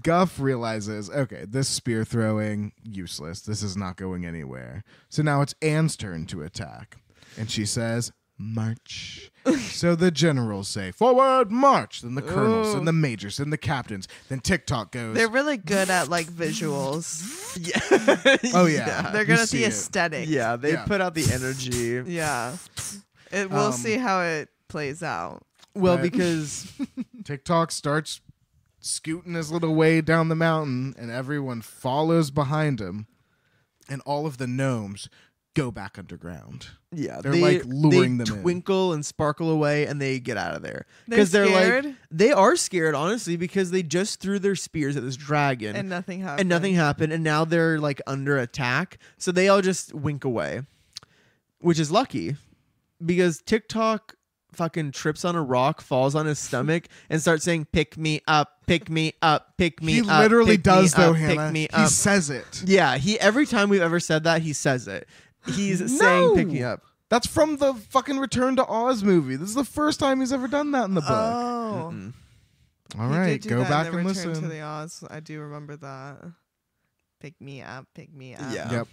Guff realizes, okay, this spear throwing, useless. This is not going anywhere. So now it's Anne's turn to attack. And she says, march. So the generals say, forward, march. Then the colonels, and the majors, and the captains. Then Tik-Tok goes, They're really good at like visuals. Yeah. oh, yeah. They're you good at see the it. aesthetic. Yeah, they Yeah. put out the energy. Yeah. We'll see how it plays out. Well, Right. because Tik-Tok starts scooting his little way down the mountain, and everyone follows behind him. And all of the gnomes go back underground. yeah, They're, like, luring they them in. twinkle and sparkle away, and they get out of there They're they're like scared? they are scared, honestly, because they just threw their spears at this dragon And nothing happened. and nothing happened, and now they're like under attack, so they all just wink away, which is lucky because TikTok fucking trips on a rock, falls on his stomach, and starts saying, "Pick me up, pick me up, pick me He up." literally pick me does, though, up, Hannah. Pick me He up. says it. Yeah, he every time we've ever said that, he says it. He's saying, "Pick me up." That's from the fucking Return to Oz movie. This is the first time he's ever done that in the book. Oh. All He right, did do go that in back the and Return listen. to the Oz. I do remember that. Pick me up, pick me up. Yeah. Yep.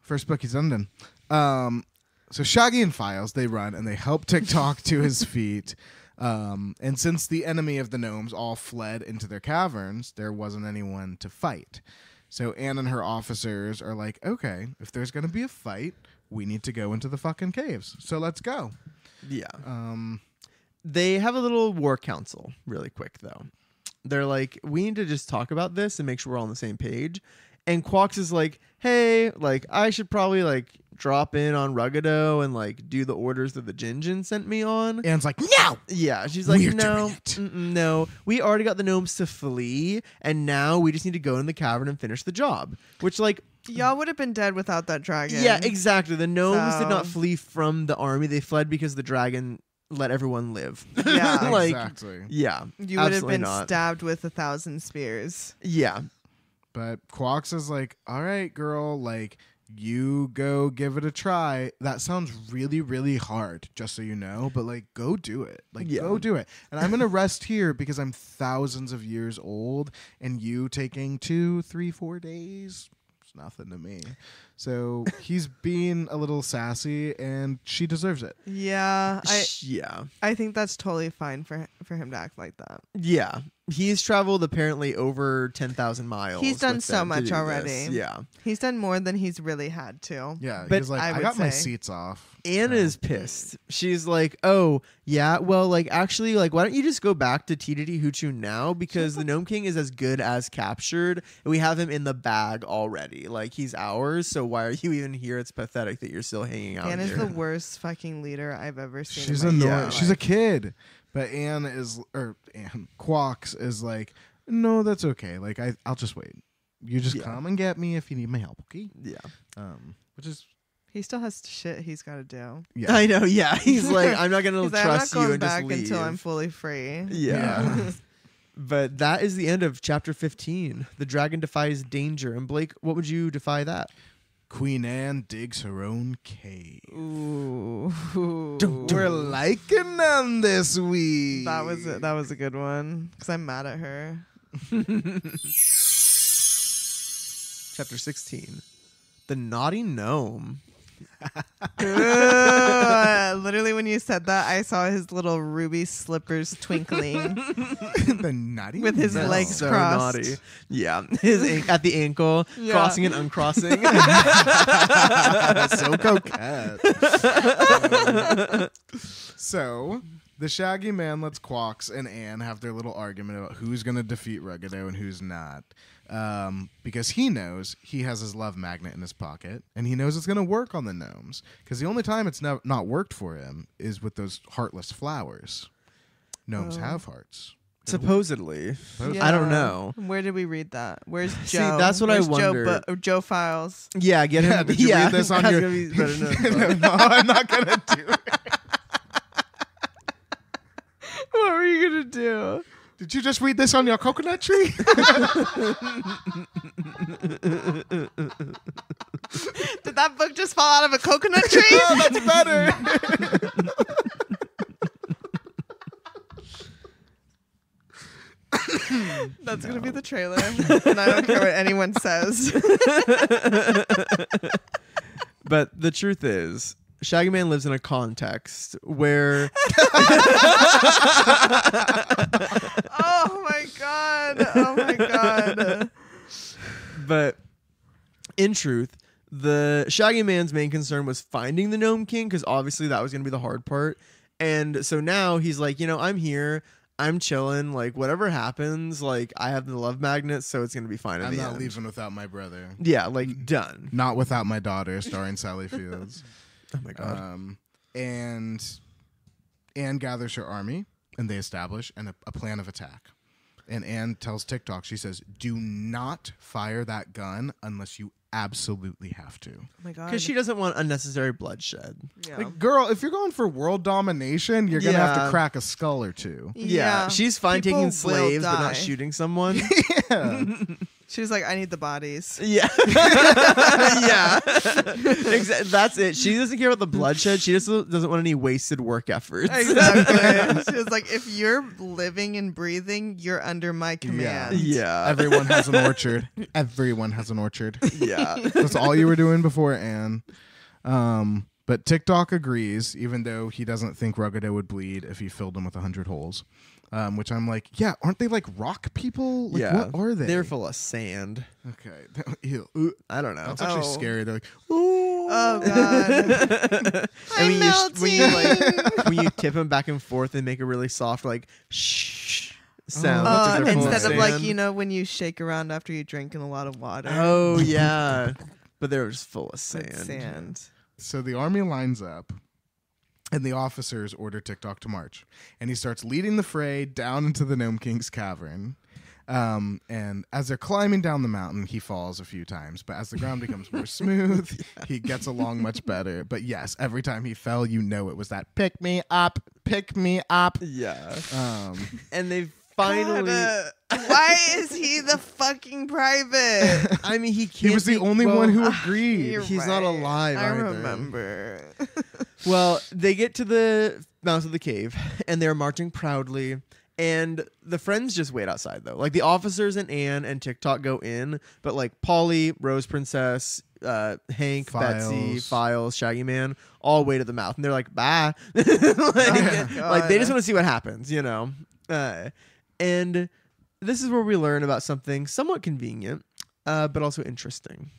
First book he's undone. So Shaggy and Files, they run and they help Tik-Tok to his feet. And since the enemy of the gnomes all fled into their caverns, there wasn't anyone to fight. So Anne and her officers are like, okay, if there's going to be a fight, we need to go into the fucking caves. So let's go. Yeah. Um, They have a little war council really quick, though. They're like, we need to just talk about this and make sure we're all on the same page. And Quox is like, hey, like, I should probably, like, drop in on Ruggado and, like, do the orders that the Jinjin sent me on. Anne's like, no! Yeah, she's like, We're no, doing it." no, we already got the gnomes to flee, and now we just need to go in the cavern and finish the job. Which, like, Y'all would have been dead without that dragon. yeah, exactly. The gnomes did not So- flee from the army; they fled because the dragon let everyone live. Yeah. like, Exactly. yeah, You would have absolutely been not. stabbed with 1,000 spears. Yeah, But Quox is like, all right, girl, like, you go give it a try. That sounds really, really hard, just so you know, but, like, go do it. Like, Yeah. go do it. And I'm going to rest here because I'm thousands of years old, and you taking 2, 3, 4 days, it's nothing to me. So he's being a little sassy, and she deserves it. Yeah, Yeah. I think that's totally fine for him to act like that. Yeah. He's traveled apparently over 10,000 miles. He's done with so them to much do already. this. Yeah. He's done more than he's really had to. Yeah, But he's like, I I would got my say- seats off. Anna is pissed. She's like, oh, yeah, well, like, actually, like, why don't you just go back to Tititi Hoochoo now? Because the Gnome King is as good as captured, and we have him in the bag already. Like, he's ours, so why are you even here? It's pathetic that you're still hanging out Anna's here. the worst fucking leader I've ever seen. She's in my annoying. life. She's a kid, but Quox is like, no, that's okay. Like I'll just wait. You just come and get me if you need my help, okay? Yeah. Which is He still has shit he's got to do. yeah. I know, yeah. He's like, I'm not going to He's like, I'm not trust you going and just back leave. until I'm fully free. Yeah. But that is the end of chapter 15. The dragon defies danger. And Blake, what would you defy that? Queen Anne digs her own cave. Ooh. We're liking them this week. That was a good one because I'm mad at her. Chapter 16. The naughty gnome. Literally, when you said that, I saw his little ruby slippers twinkling the naughty with his gnome. legs So crossed. naughty. Yeah. At the ankle, Yeah. crossing and uncrossing. So coquette. So the Shaggy Man lets Quox and Anne have their little argument about who's going to defeat Ruggado and who's not. Because he knows he has his love magnet in his pocket, and he knows it's going to work on the gnomes. Because the only time it's not worked for him is with those heartless flowers. Gnomes have hearts. Supposedly. Yeah. I don't know. Where did we read that? Where's Joe? See, that's what I Where's wondered. Joe Files. Yeah, get him. Yeah, did you read this on that's your- gonna be better known. No, I'm not going to do it. What were you gonna do? Did you just read this on your coconut tree? Did that book just fall out of a coconut tree? Oh, that's better. That's gonna be the trailer, and I don't care what anyone says. But the truth is, Shaggy Man lives in a context where Oh my god! Oh my god! but in truth, the Shaggy Man's main concern was finding the Gnome King, because obviously that was going to be the hard part. And so now he's like, I'm here. I'm chilling. Like, whatever happens, like, I have the love magnet, so it's going to be fine. I'm not leaving without my brother. Yeah, like, done. Not without my daughter, starring Sally Fields. Oh, my God. And Anne gathers her army, and they establish a plan of attack. And Anne tells Tik-Tok, she says, do not fire that gun unless you absolutely have to. Oh my god! Because she doesn't want unnecessary bloodshed. Yeah. Like, girl, if you're going for world domination, you're going to have Yeah. to crack a skull or two. Yeah. She's fine People taking will slaves, but die. not shooting someone. Yeah. She was like, I need the bodies. Yeah. Yeah. That's it. She doesn't care about the bloodshed. She just doesn't want any wasted work efforts. Exactly. She was like, if you're living and breathing, you're under my command. Yeah. Everyone has an orchard. Everyone has an orchard. Yeah. That's all you were doing before, Anne. But Tik-Tok agrees, even though he doesn't think Ruggado would bleed if he filled him with 100 holes. Which I'm like, yeah, aren't they like rock people? Like, Yeah. what are they? They're full of sand. Okay. Ew. I don't know. That's actually Oh. scary. They're like, ooh. Oh god. And I'm when you melting. like when you tip them back and forth, they make a really soft like shh sound. Oh, because they're full Instead of like, sand. when you shake around after you drink in a lot of water. Oh yeah, but they're just full of With sand. sand. So the army lines up, and the officers order Tik-Tok to march. And he starts leading the fray down into the Gnome King's cavern. And as they're climbing down the mountain, he falls a few times. But as the ground becomes more smooth, he gets along much better. But yes, every time he fell, it was that pick me up, pick me up. Yeah, And they finally. God, why is he the fucking private? I mean, he can't. he was the be- only well, one who agreed. You're He's not right. alive I either. remember. Well, they get to the mouth of the cave, and they're marching proudly. And the friends just wait outside, though. Like, the officers and Anne and Tik-Tok go in, but, like, Polly, Rose Princess, Hank, Files. Betsy, Files, Shaggy Man, all wait at the mouth, and they're like, "Bye." like they just want to see what happens, you know. And this is where we learn about something somewhat convenient, but also interesting.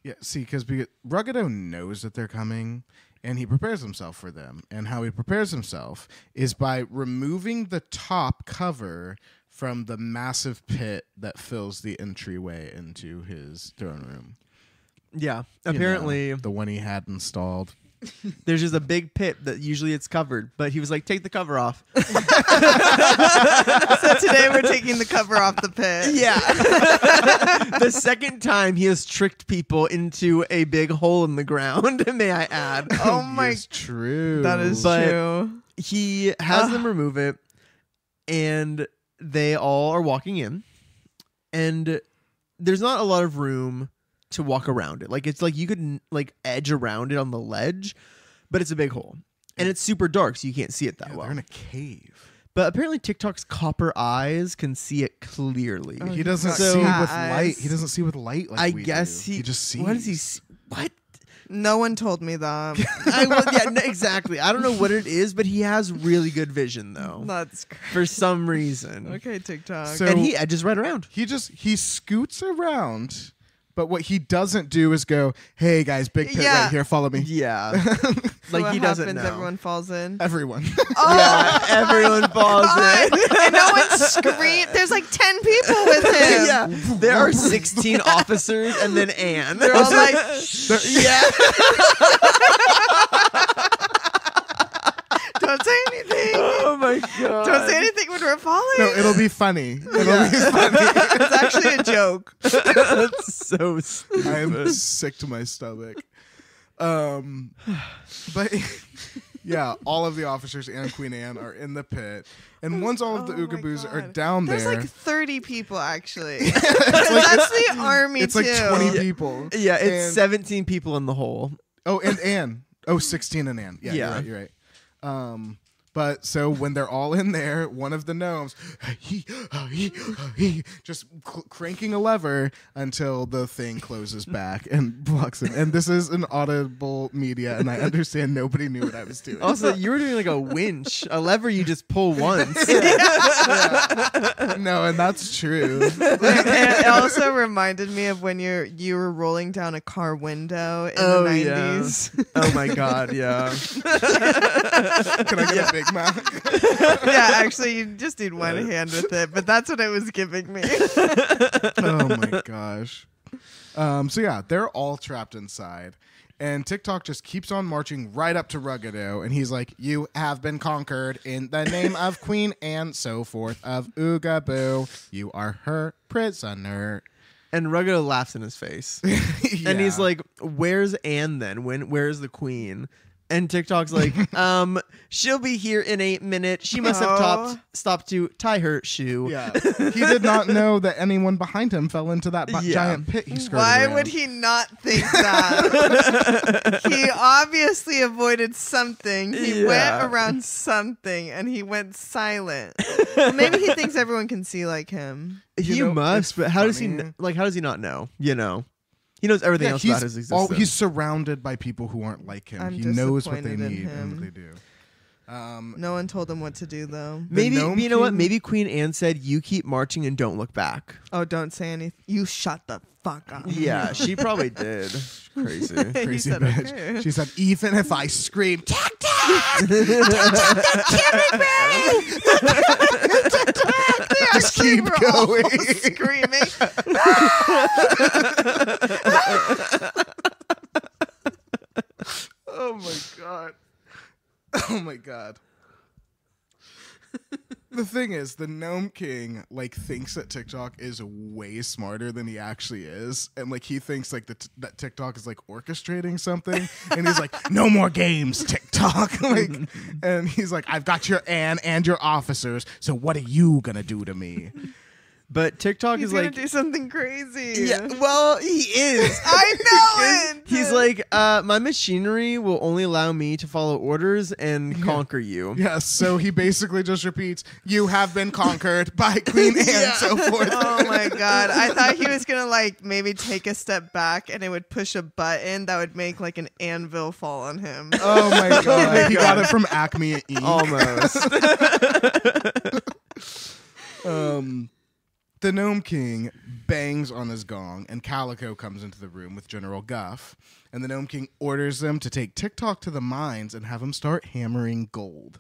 Yeah, see, because Ruggido knows that they're coming, and he prepares himself for them. And how he prepares himself is by removing the top cover from the massive pit that fills the entryway into his throne room. Yeah, You apparently know, the one he had installed. there's just a big pit that usually it's covered, but he was like, "Take the cover off." So today we're taking the cover off the pit. Yeah. The second time he has tricked people into a big hole in the ground, may I add. Oh my, Yes, true. that is But- true. He has them remove it, and they all are walking in, and there's not a lot of room to walk around it. Like, it's like you could like edge around it on the ledge, but it's a big hole, and it's super dark, so you can't see it that well. They're in a cave. But apparently TikTok's copper eyes can see it clearly. Oh, He doesn't So- see with Eyes. light. He doesn't see with light like I we guess do. He just sees. What does he see? What? No one told me that. Exactly. I don't know what it is, but he has really good vision though. That's crazy. For some reason. Okay, TikTok. So- And he edges right around. He scoots around, but what he doesn't do is go, "Hey guys, big pit Yeah. right here, follow me." Yeah. So Like what he doesn't happens? know. Everyone falls in. Everyone. Yeah, everyone falls in. and no one screamed. There's like 10 people with him. Yeah. There are 16 officers and then Anne. They're all like, yeah. don't say anything. Oh my god. Don't say anything when we're falling. No, it'll be funny. It'll Yeah. be funny. It's actually a joke. That's so stupid. I am sick to my stomach. But yeah, all of the officers and Queen Anne are in the pit, and once all of the Oh my Oogaboos are God. down There's there, like 30 people actually. That's the army it's too. like 20 people. Yeah, it's And- 17 people in the hole. Oh, and Anne. Oh, 16 and Anne. Yeah, Yeah. You're right. But so when they're all in there, one of the gnomes just cranking a lever until the thing closes back and blocks him. And this is an audible media, and I understand nobody knew what I was doing. Also, you were doing like a winch, a lever you just pull once. No, and that's true. It also reminded me of when you were rolling down a car window in Oh, the yeah. 90s. Oh my god, yeah. Can I get a Big Mac? Yeah, actually, you just need one hand with it, but that's what it was giving me. Oh my gosh. So yeah, they're all trapped inside. And TikTok just keeps on marching right up to Ruggido, and he's like, "You have been conquered in the name of Queen and so forth of Oogaboo. You are her prisoner." And Ruggido laughs in his face. Yeah. And he's like, "Where's Anne then? Where's the queen?" And TikTok's like, she'll be here in a minute. She must have stopped to tie her shoe." Yeah. He did not know that anyone behind him fell into that Yeah. giant pit he skirted Why around. would he not think that? He obviously avoided something. He Yeah. went around something, and he went silent. Maybe he thinks everyone can see like him. He You know, must, it's but how does he funny. how does he not know? You know, he knows everything Yeah, else about his existence. he's surrounded by people who aren't like him. I'm He knows what they disappointed in need and him. what they do. No one told him what to do, though. Maybe Gnome you know what? King- Maybe Queen Anne said, "You keep marching and don't look back." Oh, don't say anything. You shut the fuck up. Yeah, she probably did. Crazy. He Crazy said, bitch. okay. She said, "Even if I scream, TikTok, just keep We're all going." screaming. Oh my god. Oh my god. The thing is, the Gnome King thinks that TikTok is way smarter than he actually is, and he thinks that TikTok is orchestrating something, and he's like, "No more games, TikTok." And he's like, "I've got your Anne and your officers, so what are you gonna do to me?" But TikTok He's is gonna like, do something crazy. yeah, well, he is. I know it. He's like, my machinery will only allow me to follow orders and conquer you. Yes, so he basically just repeats, "You have been conquered by Queen Anne," Yeah. so forth. Oh my god! I thought he was gonna like maybe take a step back and it would push a button that would make like an anvil fall on him. Oh my god. He got it from Acme Inc. Almost. The Gnome King bangs on his gong, and Calico comes into the room with General Guff. And the Gnome King orders them to take TikTok to the mines and have him start hammering gold.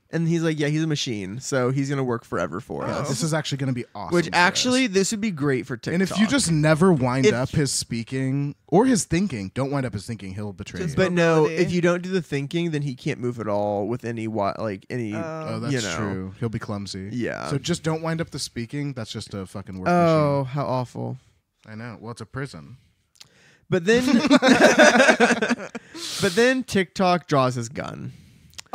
And he's like, yeah, he's a machine, so he's going to work forever for us. This is actually going to be awesome. Which for actually, us. this would be great for TikTok. And if you just never wind up his speaking or his thinking, don't wind up his thinking, he'll betray you. But no, mobility. if you don't do the thinking, then he can't move at all with any Oh, that's you know. true. He'll be clumsy. Yeah. So just don't wind up the speaking. That's just a fucking work Oh, how awful. machine. I know. Well, it's a prison. But then but then TikTok draws his gun.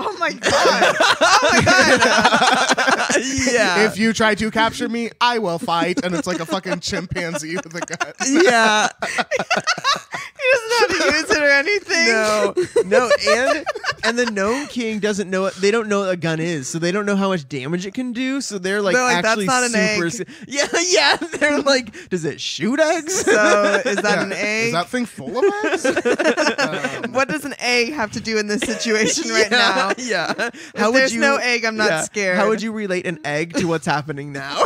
Oh my god! Oh my god! Yeah. If you try to capture me, I will fight. And it's like a fucking chimpanzee with a gun. Yeah. He doesn't know how to use it or anything. No, and the Gnome King doesn't know. They don't know what a gun is, so they don't know how much damage it can do. So they're like, They're like, actually "That's not an super. egg." Yeah. They're like, does it shoot eggs? So is that an egg? Is that thing full of eggs? What does an egg have to do in this situation right now? Yeah. If there's no egg, I'm not scared. How would you relate an egg to what's happening now?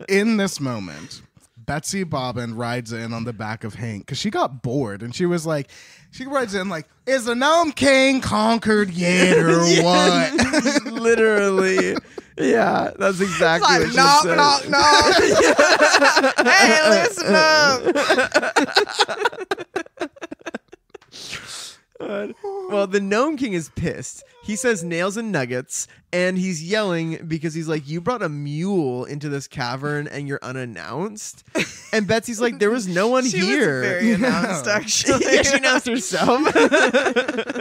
In this moment, Betsy Bobbin rides in on the back of Hank because she got bored and she was like, she rides in like, is the Gnome King conquered yet or what? Literally. Yeah, that's exactly what It's she like, said. knock, knock, knock. Hey, listen up. Well, the Gnome King is pissed. He says nails and nuggets, and he's yelling because he's like, you brought a mule into this cavern and you're unannounced. And Betsy's like, there was no one She here. was very announced, actually. Yeah, she announced herself.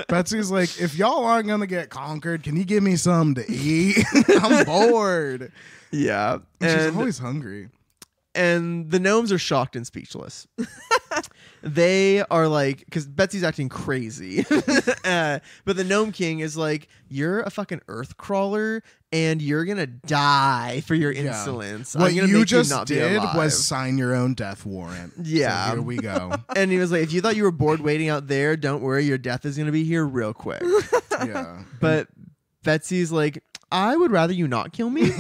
Betsy's like, if y'all aren't going to get conquered, can you give me something to eat? I'm bored. Yeah. She's always hungry. And the gnomes are shocked and speechless. They are like, because Betsy's acting crazy. But the Gnome King is like, you're a fucking earth crawler and you're going to die for your insolence. What I'm gonna you make just not be did alive." was sign your own death warrant. Yeah. So here we go. And he was like, if you thought you were bored waiting out there, don't worry, your death is going to be here real quick. Yeah. But Betsy's like, I would rather you not kill me.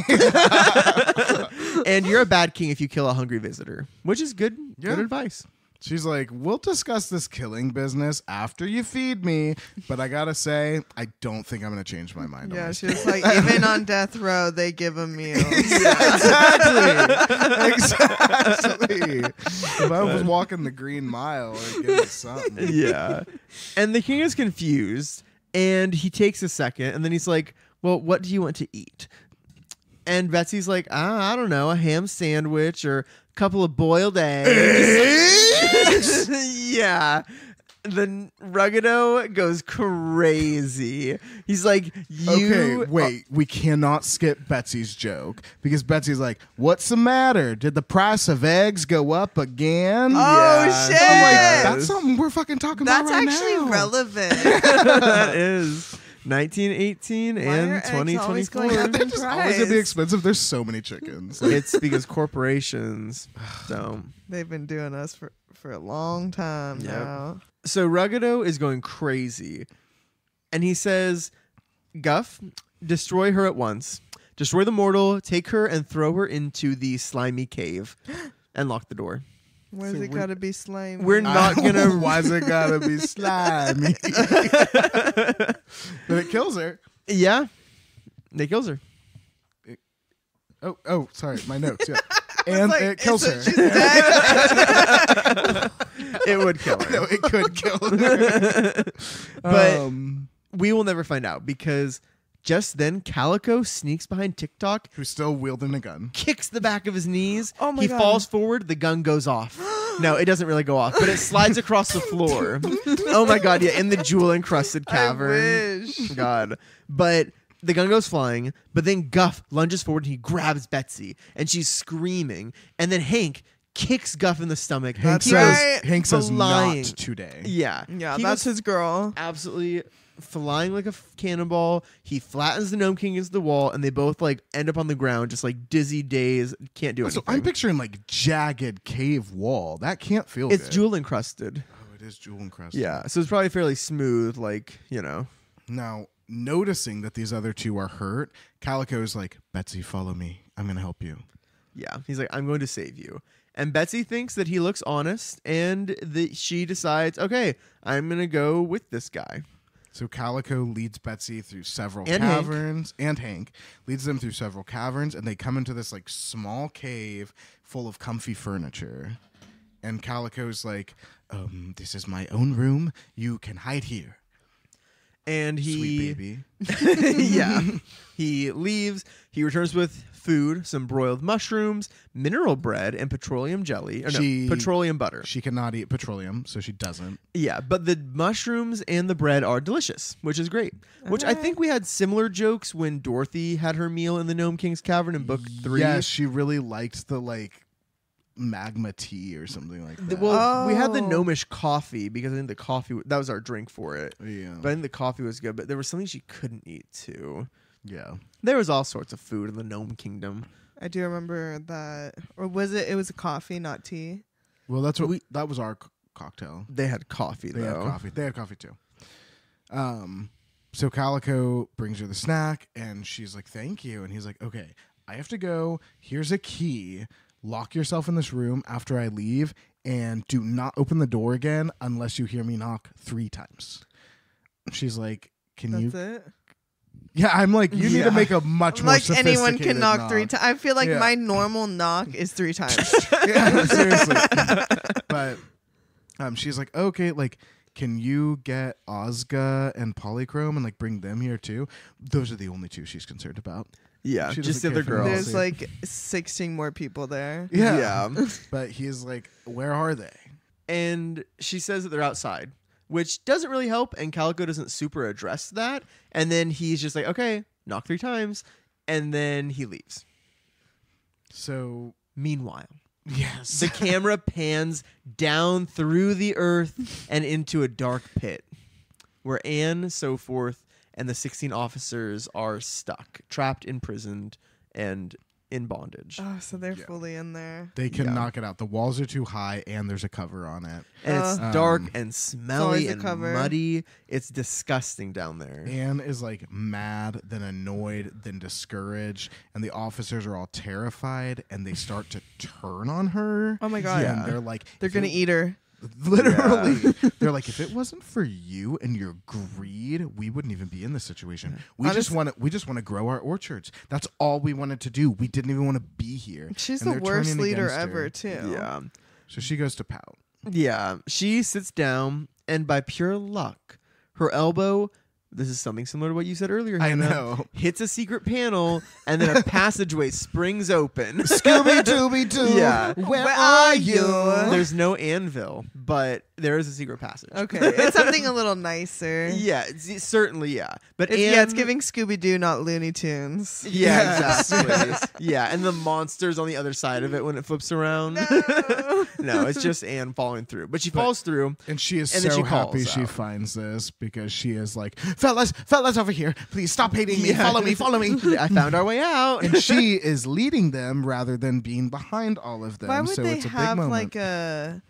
And you're a bad king if you kill a hungry visitor, which is good advice. She's like, we'll discuss this killing business after you feed me. But I got to say, I don't think I'm going to change my mind on Yeah, this. she was like, even on death row, they give him meals. Exactly. If I was walking the Green Mile, I'd give me something. Yeah. And the king is confused and he takes a second and then he's like, well, what do you want to eat? And Betsy's like, I don't know, a ham sandwich or a couple of boiled eggs. Yeah. Then Ruggido goes crazy. He's like, Okay, wait. We cannot skip Betsy's joke because Betsy's like, what's the matter? Did the price of eggs go up again? Oh, Yeah. shit. I'm like, Yes. that's something we're fucking talking That's about right actually now. relevant. That is 1918 Why are and eggs always 2024. going up in It's always going to be price? expensive. There's so many chickens. Like, It's because corporations. They've been doing us for a long time Yep. now. So Ruggido is going crazy. And he says, Guff, destroy her at once. Destroy the mortal, take her and throw her into the slimy cave and lock the door. Why's So it gotta be slimy? We're not gonna. Why's it gotta be slimy? But it kills her. Yeah, they kills her. Oh, sorry, my notes. Yeah, and like, it kills so her. she's dead? It would kill her. No, it could kill her. But we will never find out because just then Calico sneaks behind TikTok, who's still wielding a gun? kicks the back of his knees. Oh my he God. falls forward. The gun goes off. No, it doesn't really go off, but it slides across the floor. Oh my God! Yeah, in the jewel encrusted cavern. I wish. God, but the gun goes flying, but then Guff lunges forward and he grabs Betsy, and she's screaming. And then Hank kicks Guff in the stomach. Hank He says, goes flying. not today. Yeah. Yeah, He that's goes his girl. absolutely flying like a cannonball. He flattens the Gnome King against the wall, and they both like end up on the ground, just like dizzy days, can't do anything. So I'm picturing like jagged cave wall. That can't feel It's good. jewel encrusted. Oh, it is jewel encrusted. Yeah, so it's probably fairly smooth, like, you know. Now, noticing that these other two are hurt, Calico's like, Betsy, follow me. I'm going to help you. Yeah, he's like, I'm going to save you. And Betsy thinks that he looks honest, and she decides, okay, I'm going to go with this guy. So Calico leads Betsy through several And caverns, and Hank leads them through several caverns, and they come into this like small cave full of comfy furniture. And Calico's like, this is my own room. You can hide here. And Sweet baby. yeah, he leaves. He returns with food, some broiled mushrooms, mineral bread, and petroleum jelly. Or petroleum butter. She cannot eat petroleum, so she doesn't. Yeah, but the mushrooms and the bread are delicious, which is great. Which I think we had similar jokes when Dorothy had her meal in the Gnome King's Cavern in book 3. Yes, she really liked the like magma tea or something like that. Well, we had the Oh. gnomish coffee because I think the coffee, that was our drink for it. Yeah. But I think the coffee was good, but there was something she couldn't eat too. Yeah. There was all sorts of food in the Gnome Kingdom. I do remember that. Or was it? It was a coffee, not tea. Well, that's what that was our cocktail. They had coffee, They though. had coffee. They had coffee too. So Calico brings her the snack, and she's like, "Thank you." And he's like, "Okay, I have to go. Here's a key. Lock yourself in this room after I leave, and do not open the door again unless you hear me knock 3 times." She's like, "Can That's you?" it. Yeah, I'm like, you need Yeah. to make a much more Like anyone can sophisticated knock 3 times. I feel like Yeah. my normal knock is 3 times. Yeah, seriously. But she's like, okay, like, can you get Ozga and Polychrome and like bring them here too? Those are the only 2 she's concerned about. Yeah, She just the doesn't other care for girls. There's like 16 more people there. Yeah. But he's like, where are they? And she says that they're outside, which doesn't really help, and Calico doesn't super address that. And then he's just like, okay, knock 3 times, and then he leaves. So, Meanwhile, yes. the camera pans down through the earth and into a dark pit where Anne, so forth, and the 16 officers are stuck, trapped, imprisoned, and in bondage. Oh, so they're Yeah. fully in there. They can Yeah. knock it out. The walls are too high, and there's a cover on it. And it's Uh, dark Um, and always smelly a and cover. muddy. It's disgusting down there. Anne is like mad, then annoyed, then discouraged, and the officers are all terrified, and they start to turn on her. Oh my God. And Yeah. they're like, They're if going to it- eat her. Literally, they're like, if it wasn't for you and your greed, we wouldn't even be in this situation. We just want to grow our orchards. That's all we wanted to do. We didn't even want to be here. She's And the they're worst turning leader against her. ever, too. Yeah. So she goes to pout. Yeah. She sits down, and by pure luck, her elbow, this is something similar to what you said earlier, I Hannah, know. hits a secret panel, and then a passageway springs open. Scooby Dooby Doo. Yeah. Where are you? There's no anvil, but there is a secret passage. Okay. It's something a little nicer. Yeah, certainly, yeah. But It's giving Scooby Doo, not Looney Tunes. Yeah, Yes. exactly. Yeah, and the monster's on the other side of it when it flips around. No. No, it's just Anne falling through. But she falls through. And she is And then so she happy calls she out. finds this because she is like, fellas over here. Please stop hating me. Yeah. Follow me. I found our way out. And she is leading them rather than being behind all of them. Why would so they it's a big have moment. like a...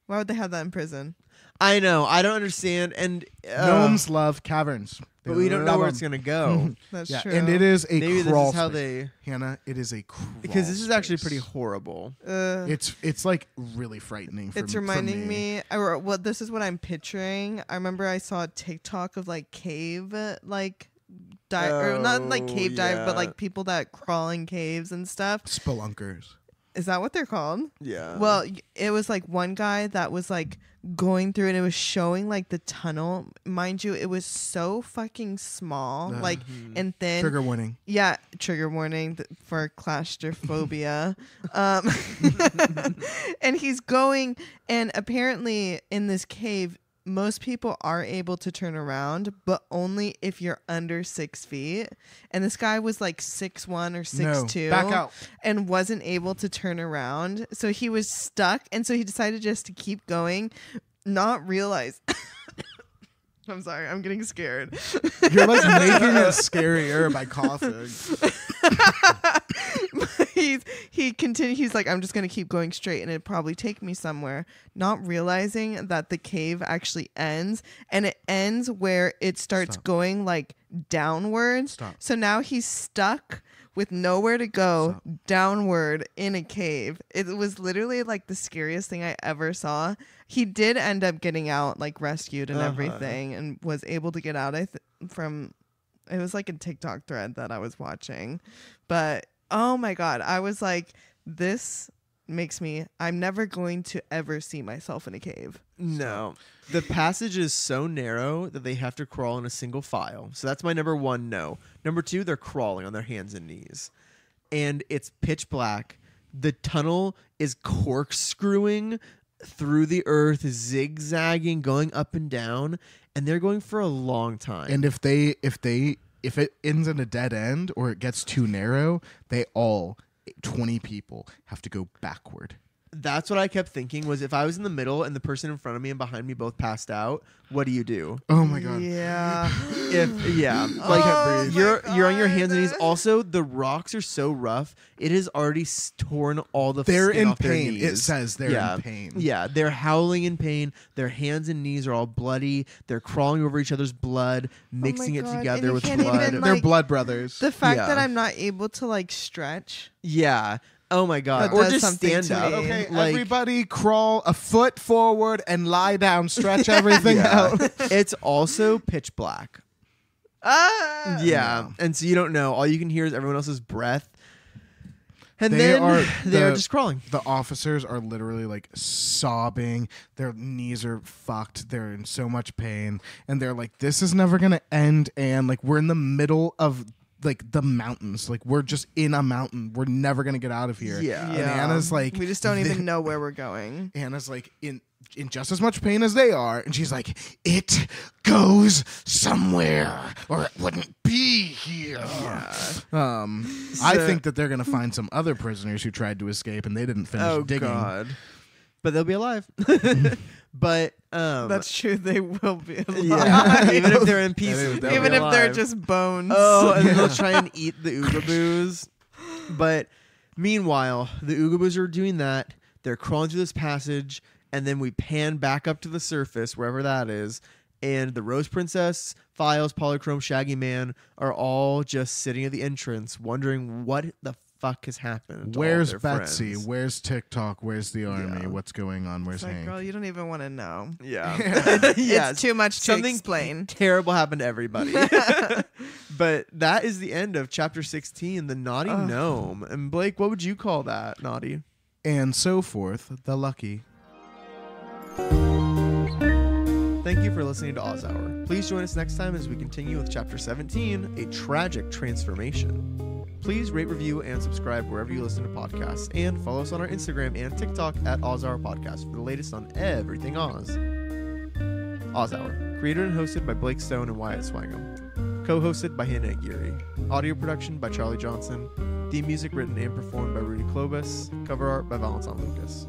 Why would they have that in prison? I know. I don't understand. And Gnomes love caverns. They but we don't know love where them. it's gonna go. That's Yeah, true. and it is a Maybe crawl this is how space. they. Hannah, it is a crawl Because this is actually space. pretty horrible. It's like really frightening. It's for reminding me. or well, this is what I'm picturing. I remember I saw a TikTok of like cave, like dive, or not like cave dive, but yeah. like people that crawl in caves and stuff. Spelunkers. Is that what they're called? Yeah. Well, it was like one guy that was like going through and it was showing like the tunnel. Mind you, it was so fucking small, like and thin. Trigger warning. Yeah, trigger warning for claustrophobia. And he's going, and apparently in this cave, most people are able to turn around, but only if you're under 6 feet. And this guy was like 6'1" or 6'2", back out, and wasn't able to turn around. So he was stuck, and so he decided just to keep going, not realize. I'm sorry, I'm getting scared. You're like making it scarier by coughing. He's like, I'm just gonna keep going straight and it'd probably take me somewhere, not realizing that the cave actually ends, and it ends where it starts going like downwards. So now he's stuck with nowhere to go, downward in a cave. It was literally like the scariest thing I ever saw. He did end up getting out, like rescued and everything, and was able to get out from, it was like a TikTok thread that I was watching. But oh my God, I was like, this makes me, I'm never going to ever see myself in a cave. No. The passage is so narrow that they have to crawl in a single file. So that's my number 1 no. Number 2, they're crawling on their hands and knees. And it's pitch black. The tunnel is corkscrewing through the earth, zigzagging, going up and down, and they're going for a long time. And if it ends in a dead end or it gets too narrow, they all 20 people have to go backward. That's what I kept thinking, was if I was in the middle and the person in front of me and behind me both passed out, what do you do? Oh my God. Yeah. Like you're on your hands and knees. Also, the rocks are so rough, it has already torn all the They're skin in off their pain. knees. It says they're in pain. Yeah, they're howling in pain. Their hands and knees are all bloody. They're crawling over each other's blood, mixing it God. together And you with can't blood. even, They're like, blood brothers. The fact Yeah. that I'm not able to like stretch. Yeah. Oh my God. That Or does just something stand to up. me. Okay, Like, everybody crawl a foot forward and lie down. Stretch everything out. It's also pitch black. Ah. Yeah. And so you don't know. All you can hear is everyone else's breath. And They then are they're the- just crawling. The officers are literally like sobbing. Their knees are fucked. They're in so much pain. And they're like, this is never going to end. And like, we're in the middle of like the mountains. Like, we're just in a mountain. We're never going to get out of here. Yeah. And Anna's like, we just don't even know where we're going. Anna's like in just as much pain as they are. And she's like, it goes somewhere or it wouldn't be here. I think that they're going to find some other prisoners who tried to escape and they didn't finish digging. God. But they'll be alive. But That's true. They will be alive. yeah, even if they're in pieces, they'll Even be if they're alive. just bones. Oh, and they'll try and eat the oogaboos. But meanwhile, the oogaboos are doing that. They're crawling through this passage, and then we pan back up to the surface, wherever that is, and the Rose Princess, Files, Polychrome, Shaggy Man are all just sitting at the entrance, wondering what the fuck has happened to all Where's their Betsy? friends. Where's TikTok? Where's the army? Yeah. What's going on? Where's It's like, Hank? girl, you don't even want to know. Yeah. It's too much to Something explain. terrible happened to everybody. But that is the end of chapter 16, the Naughty Gnome. And Blake, what would you call that, Naughty? And so forth, the lucky. Thank you for listening to Oz Hour. Please join us next time as we continue with chapter 17, A Tragic Transformation. Please rate, review, and subscribe wherever you listen to podcasts, and follow us on our Instagram and TikTok at Oz Hour Podcast for the latest on everything Oz. Oz Hour, created and hosted by Blake Stone and Wyatt Swangam. Co-hosted by Hannah Aguirre. Audio production by Charlie Johnson. Theme music written and performed by Rudy Klobus. Cover art by Valentin Lucas.